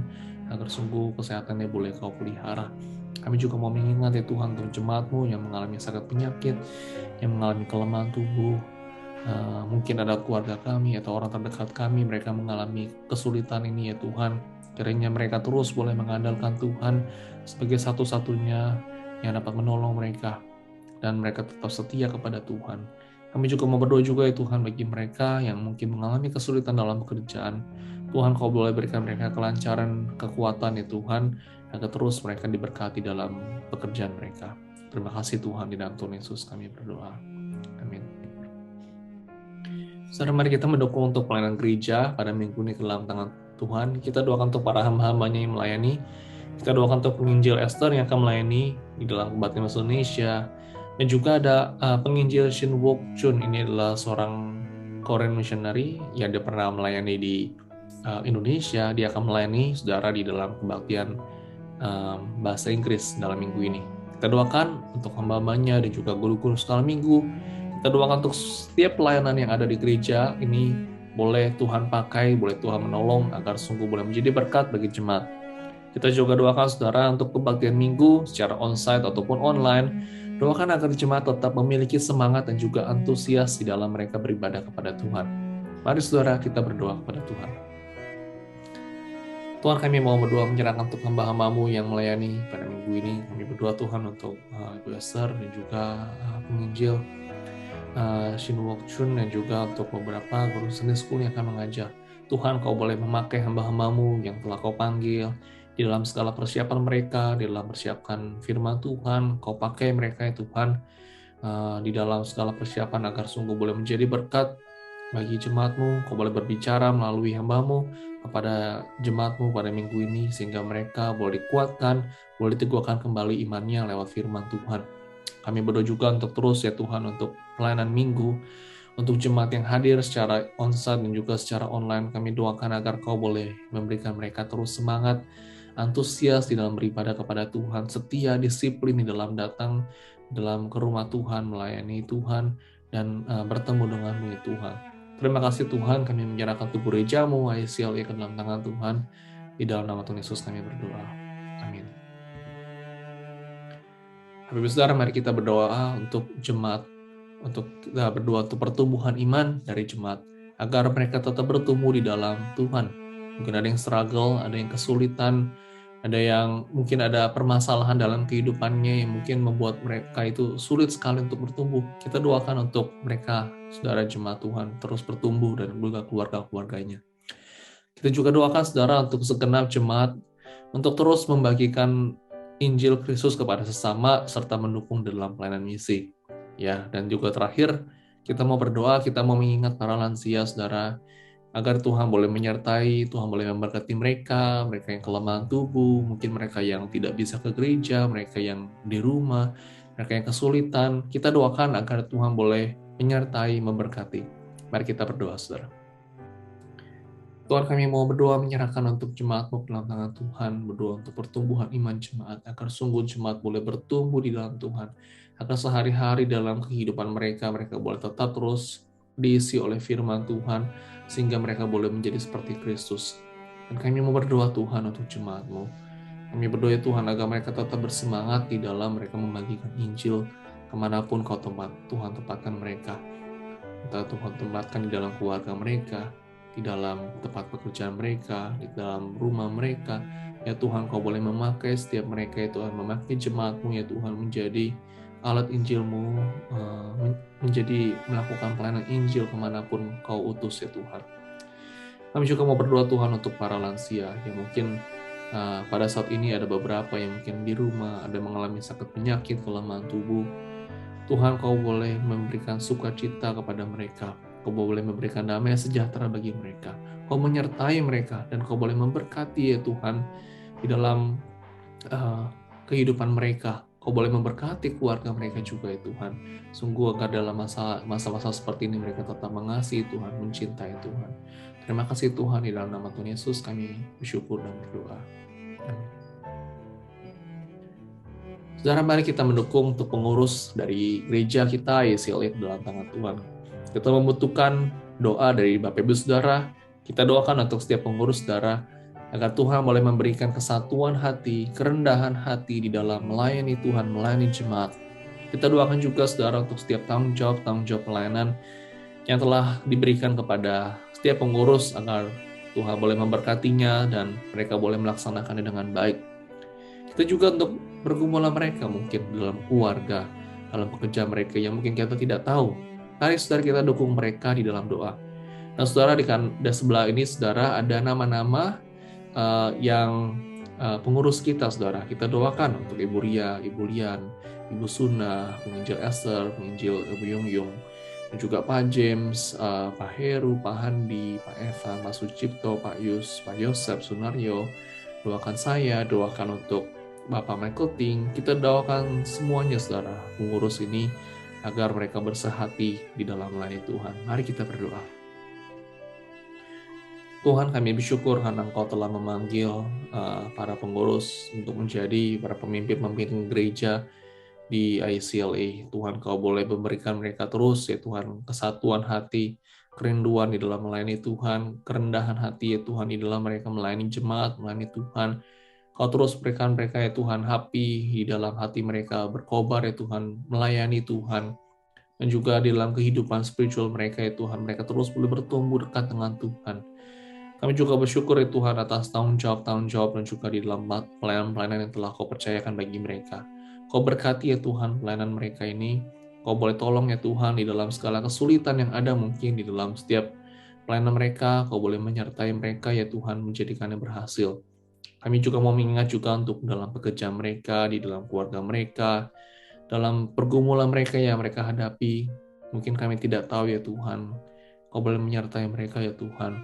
Speaker 3: agar sungguh kesehatannya boleh Kau pelihara. Kami juga mau mengingat ya Tuhan untuk jemaat-Mu yang mengalami sakit penyakit, yang mengalami kelemahan tubuh. Mungkin ada keluarga kami atau orang terdekat kami, mereka mengalami kesulitan ini ya Tuhan. Kiranya mereka terus boleh mengandalkan Tuhan sebagai satu-satunya yang dapat menolong mereka, dan mereka tetap setia kepada Tuhan. Kami juga mau berdoa juga ya Tuhan bagi mereka yang mungkin mengalami kesulitan dalam pekerjaan. Tuhan, Kau boleh berikan mereka kelancaran, kekuatan ya Tuhan, agar terus mereka diberkati dalam pekerjaan mereka. Terima kasih Tuhan, di dalam Tuhan Yesus kami berdoa. Amin. Saudara, mari kita mendukung untuk pelayanan gereja pada minggu ini ke dalam tangan Tuhan. Kita doakan untuk para hamba-hambanya yang melayani. Kita doakan untuk penginjil Esther yang akan melayani di dalam Kebaktian Indonesia. Dan juga ada penginjil Shin Wook Chun. Ini adalah seorang Korean missionary yang dia pernah melayani di Indonesia. Dia akan melayani saudara di dalam kebaktian bahasa Inggris dalam minggu ini. Kita doakan untuk hamba-hambanya dan juga guru-guru skala minggu. Kita doakan untuk setiap pelayanan yang ada di gereja ini boleh Tuhan pakai, boleh Tuhan menolong agar sungguh boleh menjadi berkat bagi jemaat. Kita juga doakan saudara untuk kebaktian minggu secara onsite ataupun online. Doakan agar jemaat tetap memiliki semangat dan juga antusias di dalam mereka beribadah kepada Tuhan. Mari saudara kita berdoa kepada Tuhan. Tuhan, kami mau berdoa menyerahkan untuk hamba-hamba-Mu yang melayani pada minggu ini. Kami berdoa Tuhan untuk Ibu Esther dan juga penginjil Shin Wook Chun, dan juga untuk beberapa guru Sunday School yang akan mengajar. Tuhan, Kau boleh memakai hamba-hamba-Mu yang telah Kau panggil di dalam segala persiapan mereka, di dalam persiapkan firman Tuhan. Kau pakai mereka ya Tuhan di dalam segala persiapan agar sungguh boleh menjadi berkat bagi jemaat-Mu. Kau boleh berbicara melalui hamba-Mu kepada jemaat-Mu pada minggu ini, sehingga mereka boleh dikuatkan, boleh diteguhkan kembali imannya lewat firman Tuhan. Kami berdoa juga untuk terus ya Tuhan untuk pelayanan minggu, untuk jemaat yang hadir secara onsite dan juga secara online. Kami doakan agar Kau boleh memberikan mereka terus semangat, antusias di dalam beribadah kepada Tuhan, setia, disiplin di dalam datang dalam ke rumah Tuhan, melayani Tuhan, dan bertemu dengan-Mu ya Tuhan. Terima kasih Tuhan, kami menyerahkan tubuh gereja-Mu ICLE ke dalam tangan Tuhan. Di dalam nama Tuhan Yesus kami berdoa. Amin. Bapak Saudara, mari kita berdoa untuk jemaat, untuk kita berdoa untuk pertumbuhan iman dari jemaat, agar mereka tetap bertumbuh di dalam Tuhan. Mungkin ada yang struggle, ada yang kesulitan, ada yang mungkin ada permasalahan dalam kehidupannya yang mungkin membuat mereka itu sulit sekali untuk bertumbuh. Kita doakan untuk mereka, saudara jemaat Tuhan, terus bertumbuh dan juga keluarga-keluarganya. Kita juga doakan saudara untuk segenap jemaat, untuk terus membagikan Injil Kristus kepada sesama serta mendukung dalam pelayanan misi. Ya, dan juga terakhir kita mau berdoa, kita mau mengingat para lansia saudara agar Tuhan boleh menyertai, Tuhan boleh memberkati mereka yang kelemahan tubuh, mungkin mereka yang tidak bisa ke gereja, mereka yang di rumah, mereka yang kesulitan. Kita doakan agar Tuhan boleh menyertai, memberkati. Mari kita berdoa, saudara. Tuhan, kami mau berdoa menyerahkan untuk jemaat-Mu ke dalam tangan Tuhan, berdoa untuk pertumbuhan iman jemaat, agar sungguh jemaat boleh bertumbuh di dalam Tuhan, agar sehari-hari dalam kehidupan mereka boleh tetap terus diisi oleh firman Tuhan, sehingga mereka boleh menjadi seperti Kristus. Dan kami mau berdoa Tuhan untuk jemaat-Mu. Kami berdoa Tuhan agar mereka tetap bersemangat di dalam mereka membagikan Injil kemanapun Tuhan tempatkan mereka. Entah Tuhan tempatkan di dalam keluarga mereka, di dalam tempat pekerjaan mereka, di dalam rumah mereka. Ya Tuhan, Kau boleh memakai setiap mereka, ya Tuhan, memakai jemaat-Mu, ya Tuhan, menjadi alat Injil-Mu, menjadi melakukan pelayanan Injil kemanapun Kau utus, ya Tuhan. Kami juga mau berdoa Tuhan untuk para lansia yang mungkin pada saat ini ada beberapa yang mungkin di rumah ada mengalami sakit penyakit, kelemahan tubuh. Tuhan, Kau boleh memberikan sukacita kepada mereka. Kau boleh memberikan damai sejahtera bagi mereka. Kau menyertai mereka dan Kau boleh memberkati ya Tuhan di dalam kehidupan mereka. Kau boleh memberkati keluarga mereka juga ya Tuhan. Sungguh agar dalam masa-masa seperti ini mereka tetap mengasihi Tuhan, mencintai Tuhan. Terima kasih Tuhan, di dalam nama Tuhan Yesus kami bersyukur dan berdoa. Amin. Saudara, mari kita mendukung untuk pengurus dari gereja kita YCLE dalam tangan Tuhan. Kita membutuhkan doa dari Bapak Ibu Saudara. Kita doakan untuk setiap pengurus saudara, agar Tuhan boleh memberikan kesatuan hati, kerendahan hati di dalam melayani Tuhan, melayani jemaat. Kita doakan juga saudara untuk setiap tanggung jawab pelayanan yang telah diberikan kepada setiap pengurus, agar Tuhan boleh memberkatinya dan mereka boleh melaksanakannya dengan baik. Kita juga untuk bergumulan mereka mungkin dalam keluarga, dalam pekerjaan mereka yang mungkin kita tidak tahu. Mari saudara kita dukung mereka di dalam doa. Nah saudara, di sebelah ini saudara ada nama-nama yang pengurus kita saudara. Kita doakan untuk Ibu Ria, Ibu Lian, Ibu Suna, Penginjil Esther, Penginjil Ibu Yung, dan juga Pak James, Pak Heru, Pak Handi, Pak Eva, Pak Sucipto, Pak Yus, Pak Yosef, Sunaryo. Doakan saya, doakan untuk Bapak Michael Ting. Kita doakan semuanya saudara, pengurus ini, agar mereka bersehati di dalam melayani Tuhan. Mari kita berdoa. Tuhan, kami bersyukur karena Engkau telah memanggil para pengurus untuk menjadi para pemimpin gereja di ICLA. Tuhan, Kau boleh memberikan mereka terus, ya Tuhan, kesatuan hati, kerinduan di dalam melayani Tuhan, kerendahan hati, ya Tuhan, di dalam mereka melayani jemaat, melayani Tuhan. Kau terus berikan mereka, ya Tuhan, api di dalam hati mereka, berkobar, ya Tuhan, melayani Tuhan. Dan juga di dalam kehidupan spiritual mereka, ya Tuhan, mereka terus boleh bertumbuh dekat dengan Tuhan. Kami juga bersyukur, ya Tuhan, atas tanggung jawab dan juga di dalam pelayanan yang telah Kau percayakan bagi mereka. Kau berkati, ya Tuhan, pelayanan mereka ini. Kau boleh tolong, ya Tuhan, di dalam segala kesulitan yang ada mungkin di dalam setiap pelayanan mereka. Kau boleh menyertai mereka, ya Tuhan, menjadikannya berhasil. Kami juga mau mengingat juga untuk dalam pekerjaan mereka, di dalam keluarga mereka, dalam pergumulan mereka yang mereka hadapi. Mungkin kami tidak tahu, ya Tuhan. Kau boleh menyertai mereka, ya Tuhan,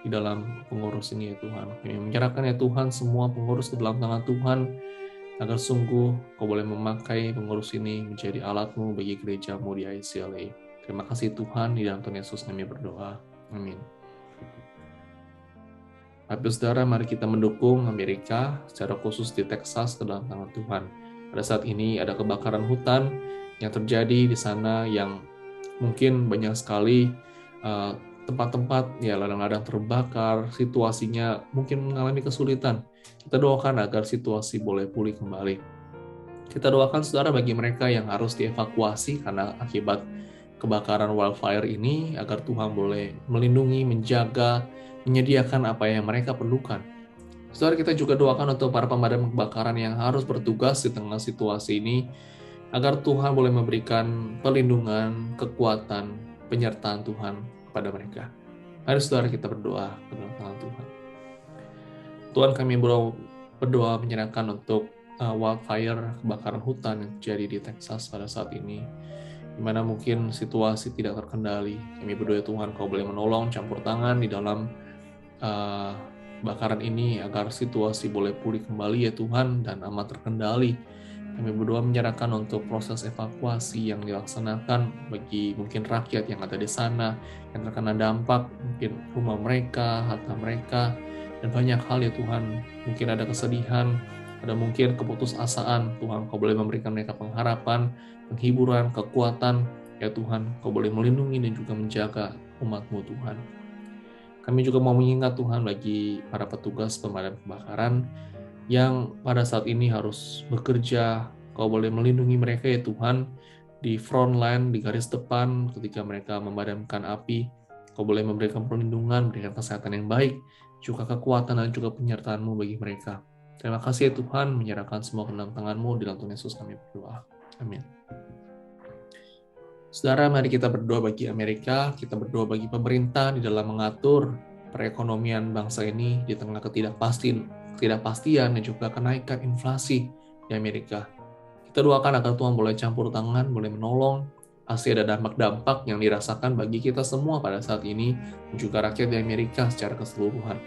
Speaker 3: di dalam pengurus ini, ya Tuhan. Kami menyerahkan, ya Tuhan, semua pengurus ke dalam tangan Tuhan, agar sungguh Kau boleh memakai pengurus ini menjadi alat-Mu bagi gereja-Mu di ICLA. Terima kasih Tuhan, di dalam Tuhan Yesus kami berdoa. Amin. Bapak saudara, mari kita mendukung Amerika, secara khusus di Texas, ke dalam tangan Tuhan. Pada saat ini ada kebakaran hutan yang terjadi di sana, yang mungkin banyak sekali tempat-tempat ya ladang-ladang terbakar, situasinya mungkin mengalami kesulitan. Kita doakan agar situasi boleh pulih kembali. Kita doakan saudara bagi mereka yang harus dievakuasi karena akibat kebakaran wildfire ini, agar Tuhan boleh melindungi, menjaga, menyediakan apa yang mereka perlukan. Saudara, kita juga doakan untuk para pemadam kebakaran yang harus bertugas di tengah situasi ini, agar Tuhan boleh memberikan perlindungan, kekuatan, penyertaan Tuhan kepada mereka. Mari saudara kita berdoa ke dalam tangan Tuhan. Tuhan, kami berdoa menyerahkan untuk wildfire, kebakaran hutan yang terjadi di Texas pada saat ini. di mana mungkin situasi tidak terkendali. Kami berdoa Tuhan, Kau boleh menolong, campur tangan di dalam bakaran ini agar situasi boleh pulih kembali ya Tuhan dan aman terkendali. Kami berdoa menyerahkan untuk proses evakuasi yang dilaksanakan bagi mungkin rakyat yang ada di sana, yang terkena dampak, mungkin rumah mereka, harta mereka, dan banyak hal ya Tuhan. Mungkin ada kesedihan, ada mungkin keputusasaan. Tuhan, Kau boleh memberikan mereka pengharapan, penghiburan, kekuatan. Ya Tuhan, Kau boleh melindungi dan juga menjaga umat-Mu Tuhan. Kami juga mau mengingat Tuhan bagi para petugas pemadam kebakaran yang pada saat ini harus bekerja. Kau boleh melindungi mereka ya Tuhan di front line, di garis depan ketika mereka memadamkan api. Kau boleh memberikan perlindungan, memberikan kesehatan yang baik, juga kekuatan dan juga penyertaan-Mu bagi mereka. Terima kasih ya Tuhan, menyerahkan semua ke dalam tangan-Mu, di dalam Tuhan Yesus kami berdoa. Amin. Saudara, mari kita berdoa bagi Amerika, kita berdoa bagi pemerintah di dalam mengatur perekonomian bangsa ini di tengah ketidakpastian dan juga kenaikan inflasi di Amerika. Kita doakan agar Tuhan boleh campur tangan, boleh menolong. Pasti ada dampak-dampak yang dirasakan bagi kita semua pada saat ini, dan juga rakyat di Amerika secara keseluruhan.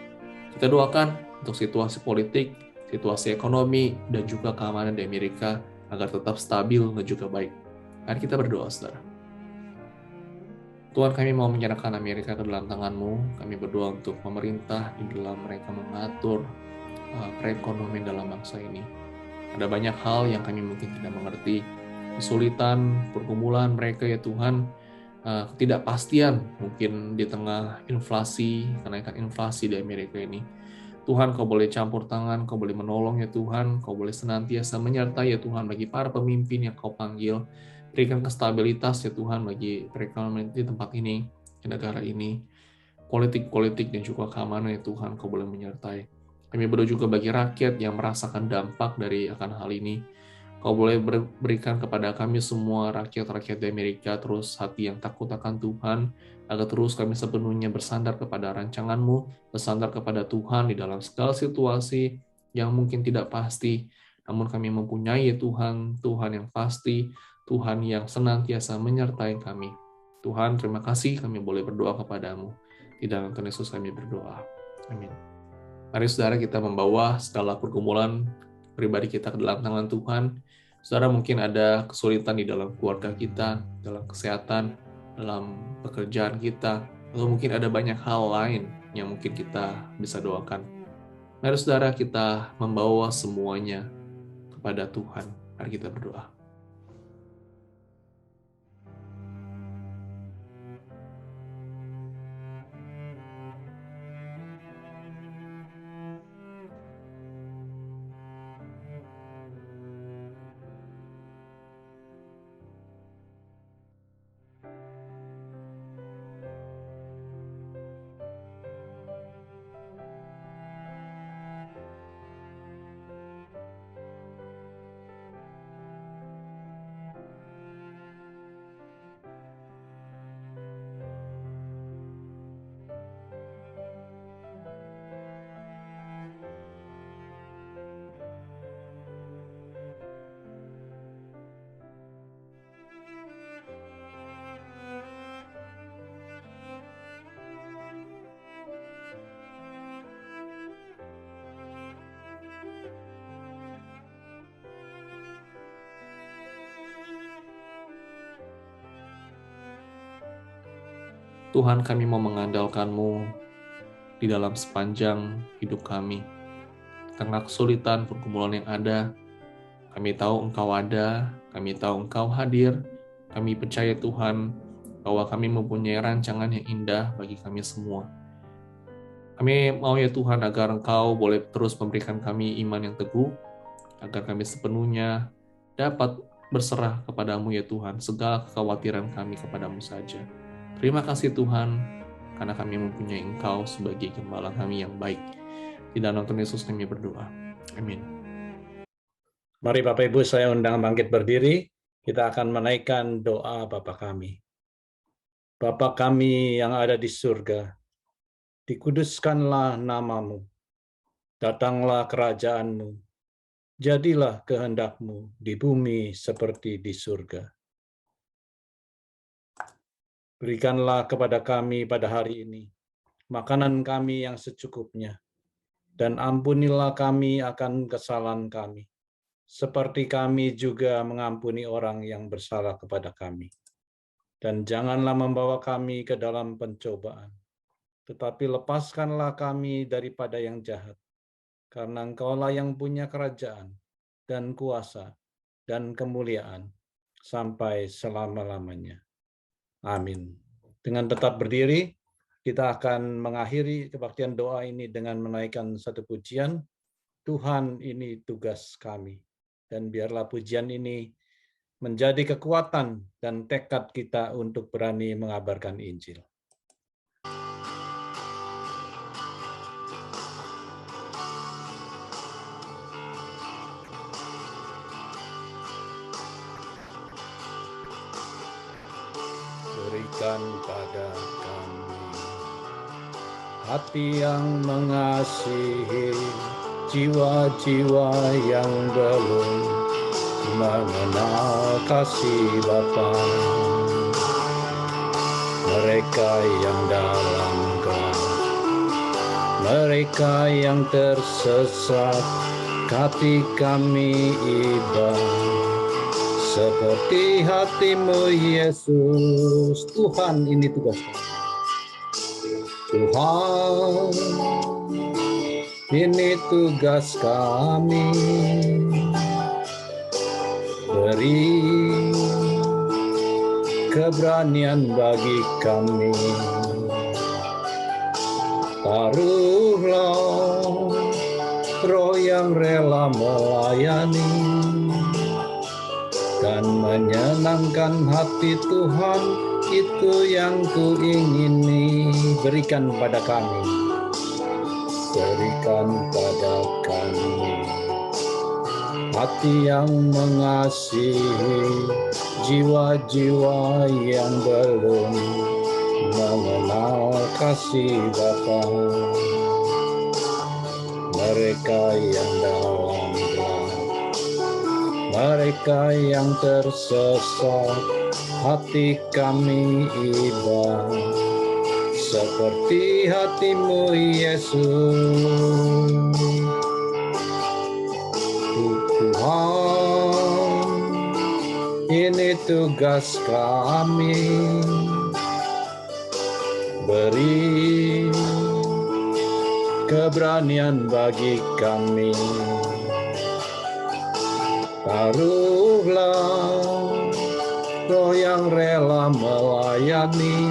Speaker 3: Kita doakan untuk situasi politik, situasi ekonomi, dan juga keamanan di Amerika agar tetap stabil dan juga baik. Mari kita berdoa, saudara. Tuhan, kami mau menyerahkan Amerika ke dalam tangan-Mu. Kami berdoa untuk pemerintah di dalam mereka mengatur perekonomian dalam bangsa ini. Ada banyak hal yang kami mungkin tidak mengerti. Kesulitan, pergumulan mereka ya Tuhan, ketidakpastian mungkin di tengah inflasi, kenaikan inflasi di Amerika ini. Tuhan, Kau boleh campur tangan, Kau boleh menolong ya Tuhan, Kau boleh senantiasa menyertai ya Tuhan bagi para pemimpin yang Kau panggil. Berikan kestabilitas ya Tuhan bagi perekonomian di tempat ini, di negara ini. Politik-politik dan juga keamanan ya Tuhan, Kau boleh menyertai. Kami berdoa juga bagi rakyat yang merasakan dampak dari akan hal ini. Kau boleh berikan kepada kami semua rakyat-rakyat di Amerika terus hati yang takut akan Tuhan, agar terus kami sepenuhnya bersandar kepada rancangan-Mu, bersandar kepada Tuhan di dalam segala situasi yang mungkin tidak pasti. Namun kami mempunyai Tuhan, Tuhan yang pasti, Tuhan yang senantiasa menyertai kami. Tuhan, terima kasih kami boleh berdoa kepadamu. Di dalam Tuhan Yesus kami berdoa. Amin. Mari saudara kita membawa segala pergumulan pribadi kita ke dalam tangan Tuhan. Saudara mungkin ada kesulitan di dalam keluarga kita, dalam kesehatan, dalam pekerjaan kita, atau mungkin ada banyak hal lain yang mungkin kita bisa doakan. Mari saudara kita membawa semuanya kepada Tuhan. Mari kita berdoa. Tuhan, kami mau mengandalkan-Mu di dalam sepanjang hidup kami. Tengah kesulitan, pergumulan yang ada, kami tahu Engkau ada, kami tahu Engkau hadir, kami percaya Tuhan bahwa kami mempunyai rancangan yang indah bagi kami semua. Kami mau ya Tuhan agar Engkau boleh terus memberikan kami iman yang teguh, agar kami sepenuhnya dapat berserah kepadamu ya Tuhan, segala kekhawatiran kami kepadamu saja. Terima kasih Tuhan, karena kami mempunyai Engkau sebagai gembala kami yang baik. Di dalam Tuhan Yesus kami berdoa. Amin.
Speaker 1: Mari Bapak Ibu saya undang bangkit berdiri. Kita akan menaikkan doa Bapa kami. Bapa kami yang ada di surga, dikuduskanlah nama-Mu. Datanglah kerajaan-Mu. Jadilah kehendak-Mu di bumi seperti di surga. Berikanlah kepada kami pada hari ini makanan kami yang secukupnya, dan ampunilah kami akan kesalahan kami, seperti kami juga mengampuni orang yang bersalah kepada kami. Dan janganlah membawa kami ke dalam pencobaan, tetapi lepaskanlah kami daripada yang jahat, karena Engkaulah yang punya kerajaan, dan kuasa, dan kemuliaan, sampai selama-lamanya. Amin. Dengan tetap berdiri, kita akan mengakhiri kebaktian doa ini dengan menaikkan satu pujian, Tuhan ini tugas kami. Dan biarlah pujian ini menjadi kekuatan dan tekad kita untuk berani mengabarkan Injil. Berikan pada kami hati yang mengasihi jiwa-jiwa yang belum mengenal kasih Bapa. Mereka yang dalam gelap, mereka yang tersesat, hati kami iba seperti hatimu Yesus. Tuhan, ini tugas kami. Tuhan, ini tugas kami. Beri keberanian bagi kami. Taruhlah roh yang rela melayani dan menyenangkan hati Tuhan, itu yang kuingini. Berikan pada kami, berikan pada kami hati yang mengasihi jiwa-jiwa yang belum mengenal kasih Bapa. Mereka yang dalam gelap, mereka yang tersesat, hati kami iba seperti hatimu Yesus. Tuhan, ini tugas kami. Beri keberanian bagi kami. Taruhlah roh yang rela melayani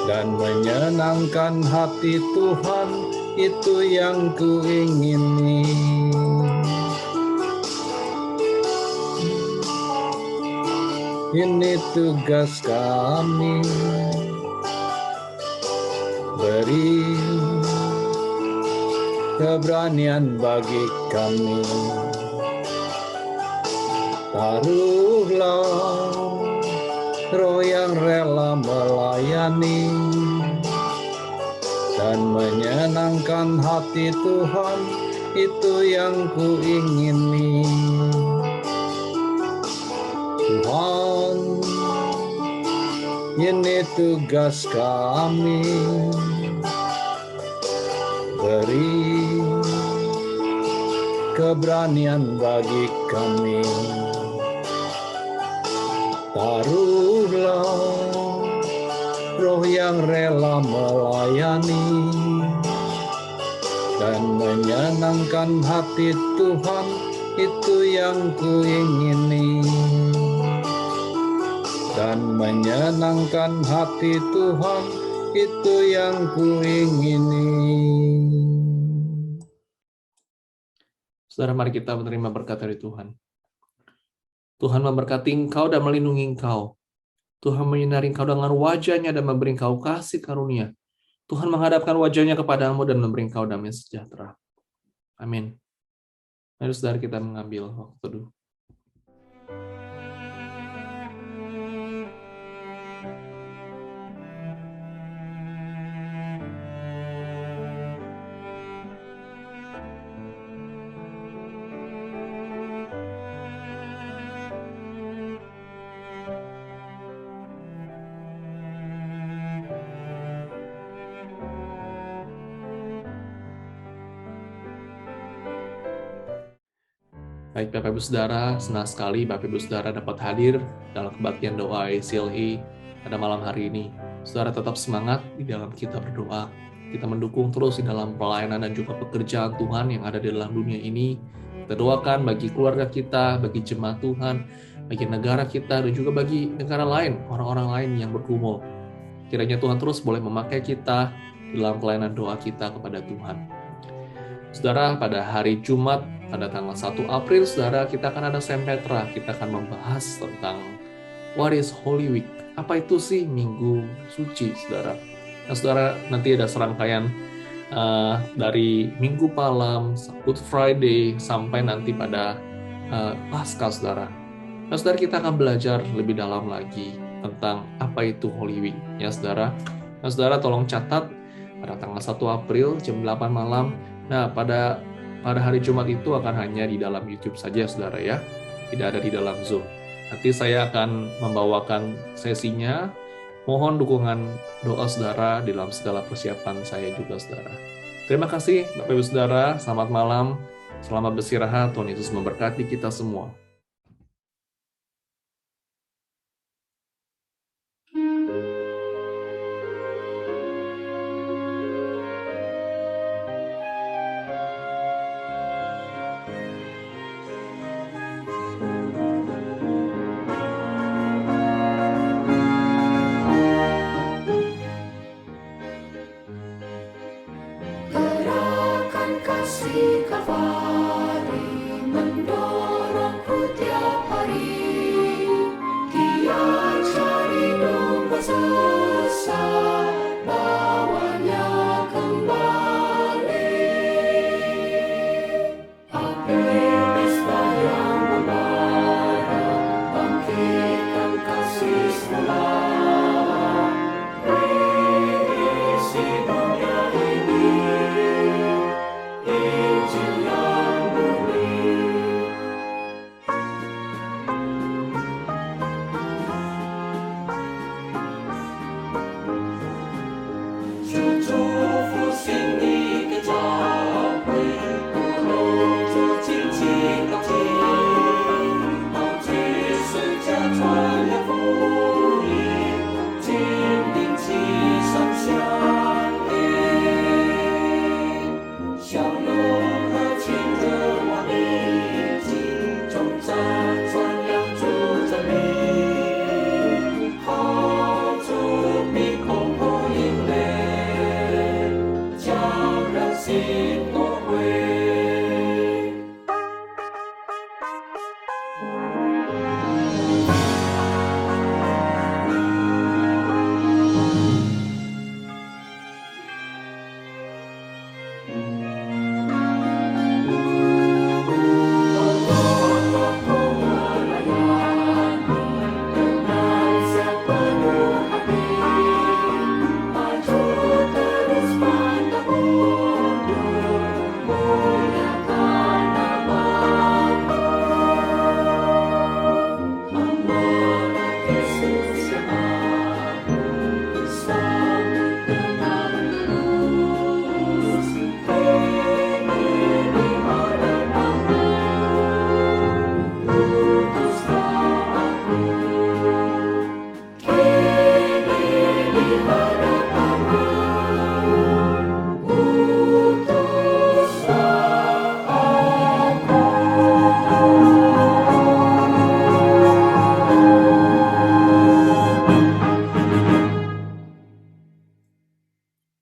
Speaker 1: dan menyenangkan hati Tuhan, itu yang kuingini. Ini tugas kami. Beri keberanian bagi kami. Taruhlah roh yang rela melayani dan menyenangkan hati Tuhan, itu yang kuingini. Tuhan, ini tugas kami. Beri keberanian bagi kami. Taruhlah roh yang rela melayani dan menyenangkan hati Tuhan, itu yang kuingini. Dan menyenangkan hati Tuhan, itu yang kuingini.
Speaker 3: Saudara, mari kita menerima berkat dari Tuhan. Tuhan memberkati engkau dan melindungi engkau. Tuhan menyinari engkau dengan wajah-Nya dan memberi engkau kasih karunia. Tuhan menghadapkan wajah-Nya kepadamu dan memberi engkau damai sejahtera. Amin. Mari saudara kita mengambil waktu teduh. Baik Bapak Ibu Saudara, senang sekali Bapak Ibu Saudara dapat hadir dalam kebaktian doa ICLE pada malam hari ini. Saudara tetap semangat di dalam kita berdoa. Kita mendukung terus di dalam pelayanan dan juga pekerjaan Tuhan yang ada di dalam dunia ini. Kita doakan bagi keluarga kita, bagi jemaat Tuhan, bagi negara kita, dan juga bagi negara lain, orang-orang lain yang bergumul. Kiranya Tuhan terus boleh memakai kita dalam pelayanan doa kita kepada Tuhan. Saudara, pada hari Jumat, pada tanggal 1 April, saudara, kita akan ada Sempetra. Kita akan membahas tentang what is Holy Week. Apa itu sih Minggu Suci, saudara? Nah, saudara, nanti ada serangkaian dari Minggu Palem, Good Friday, sampai nanti pada Paskah, saudara. Nah, saudara, kita akan belajar lebih dalam lagi tentang apa itu Holy Week, ya, saudara. Nah, saudara, tolong catat pada tanggal 1 April jam 8 malam. Nah, pada hari Jumat itu akan hanya di dalam YouTube saja, saudara, ya. Tidak ada di dalam Zoom. Nanti saya akan membawakan sesinya. Mohon dukungan doa saudara di dalam segala persiapan saya juga, saudara. Terima kasih, Bapak Ibu Saudara. Selamat malam. Selamat beristirahat. Tuhan Yesus memberkati kita semua.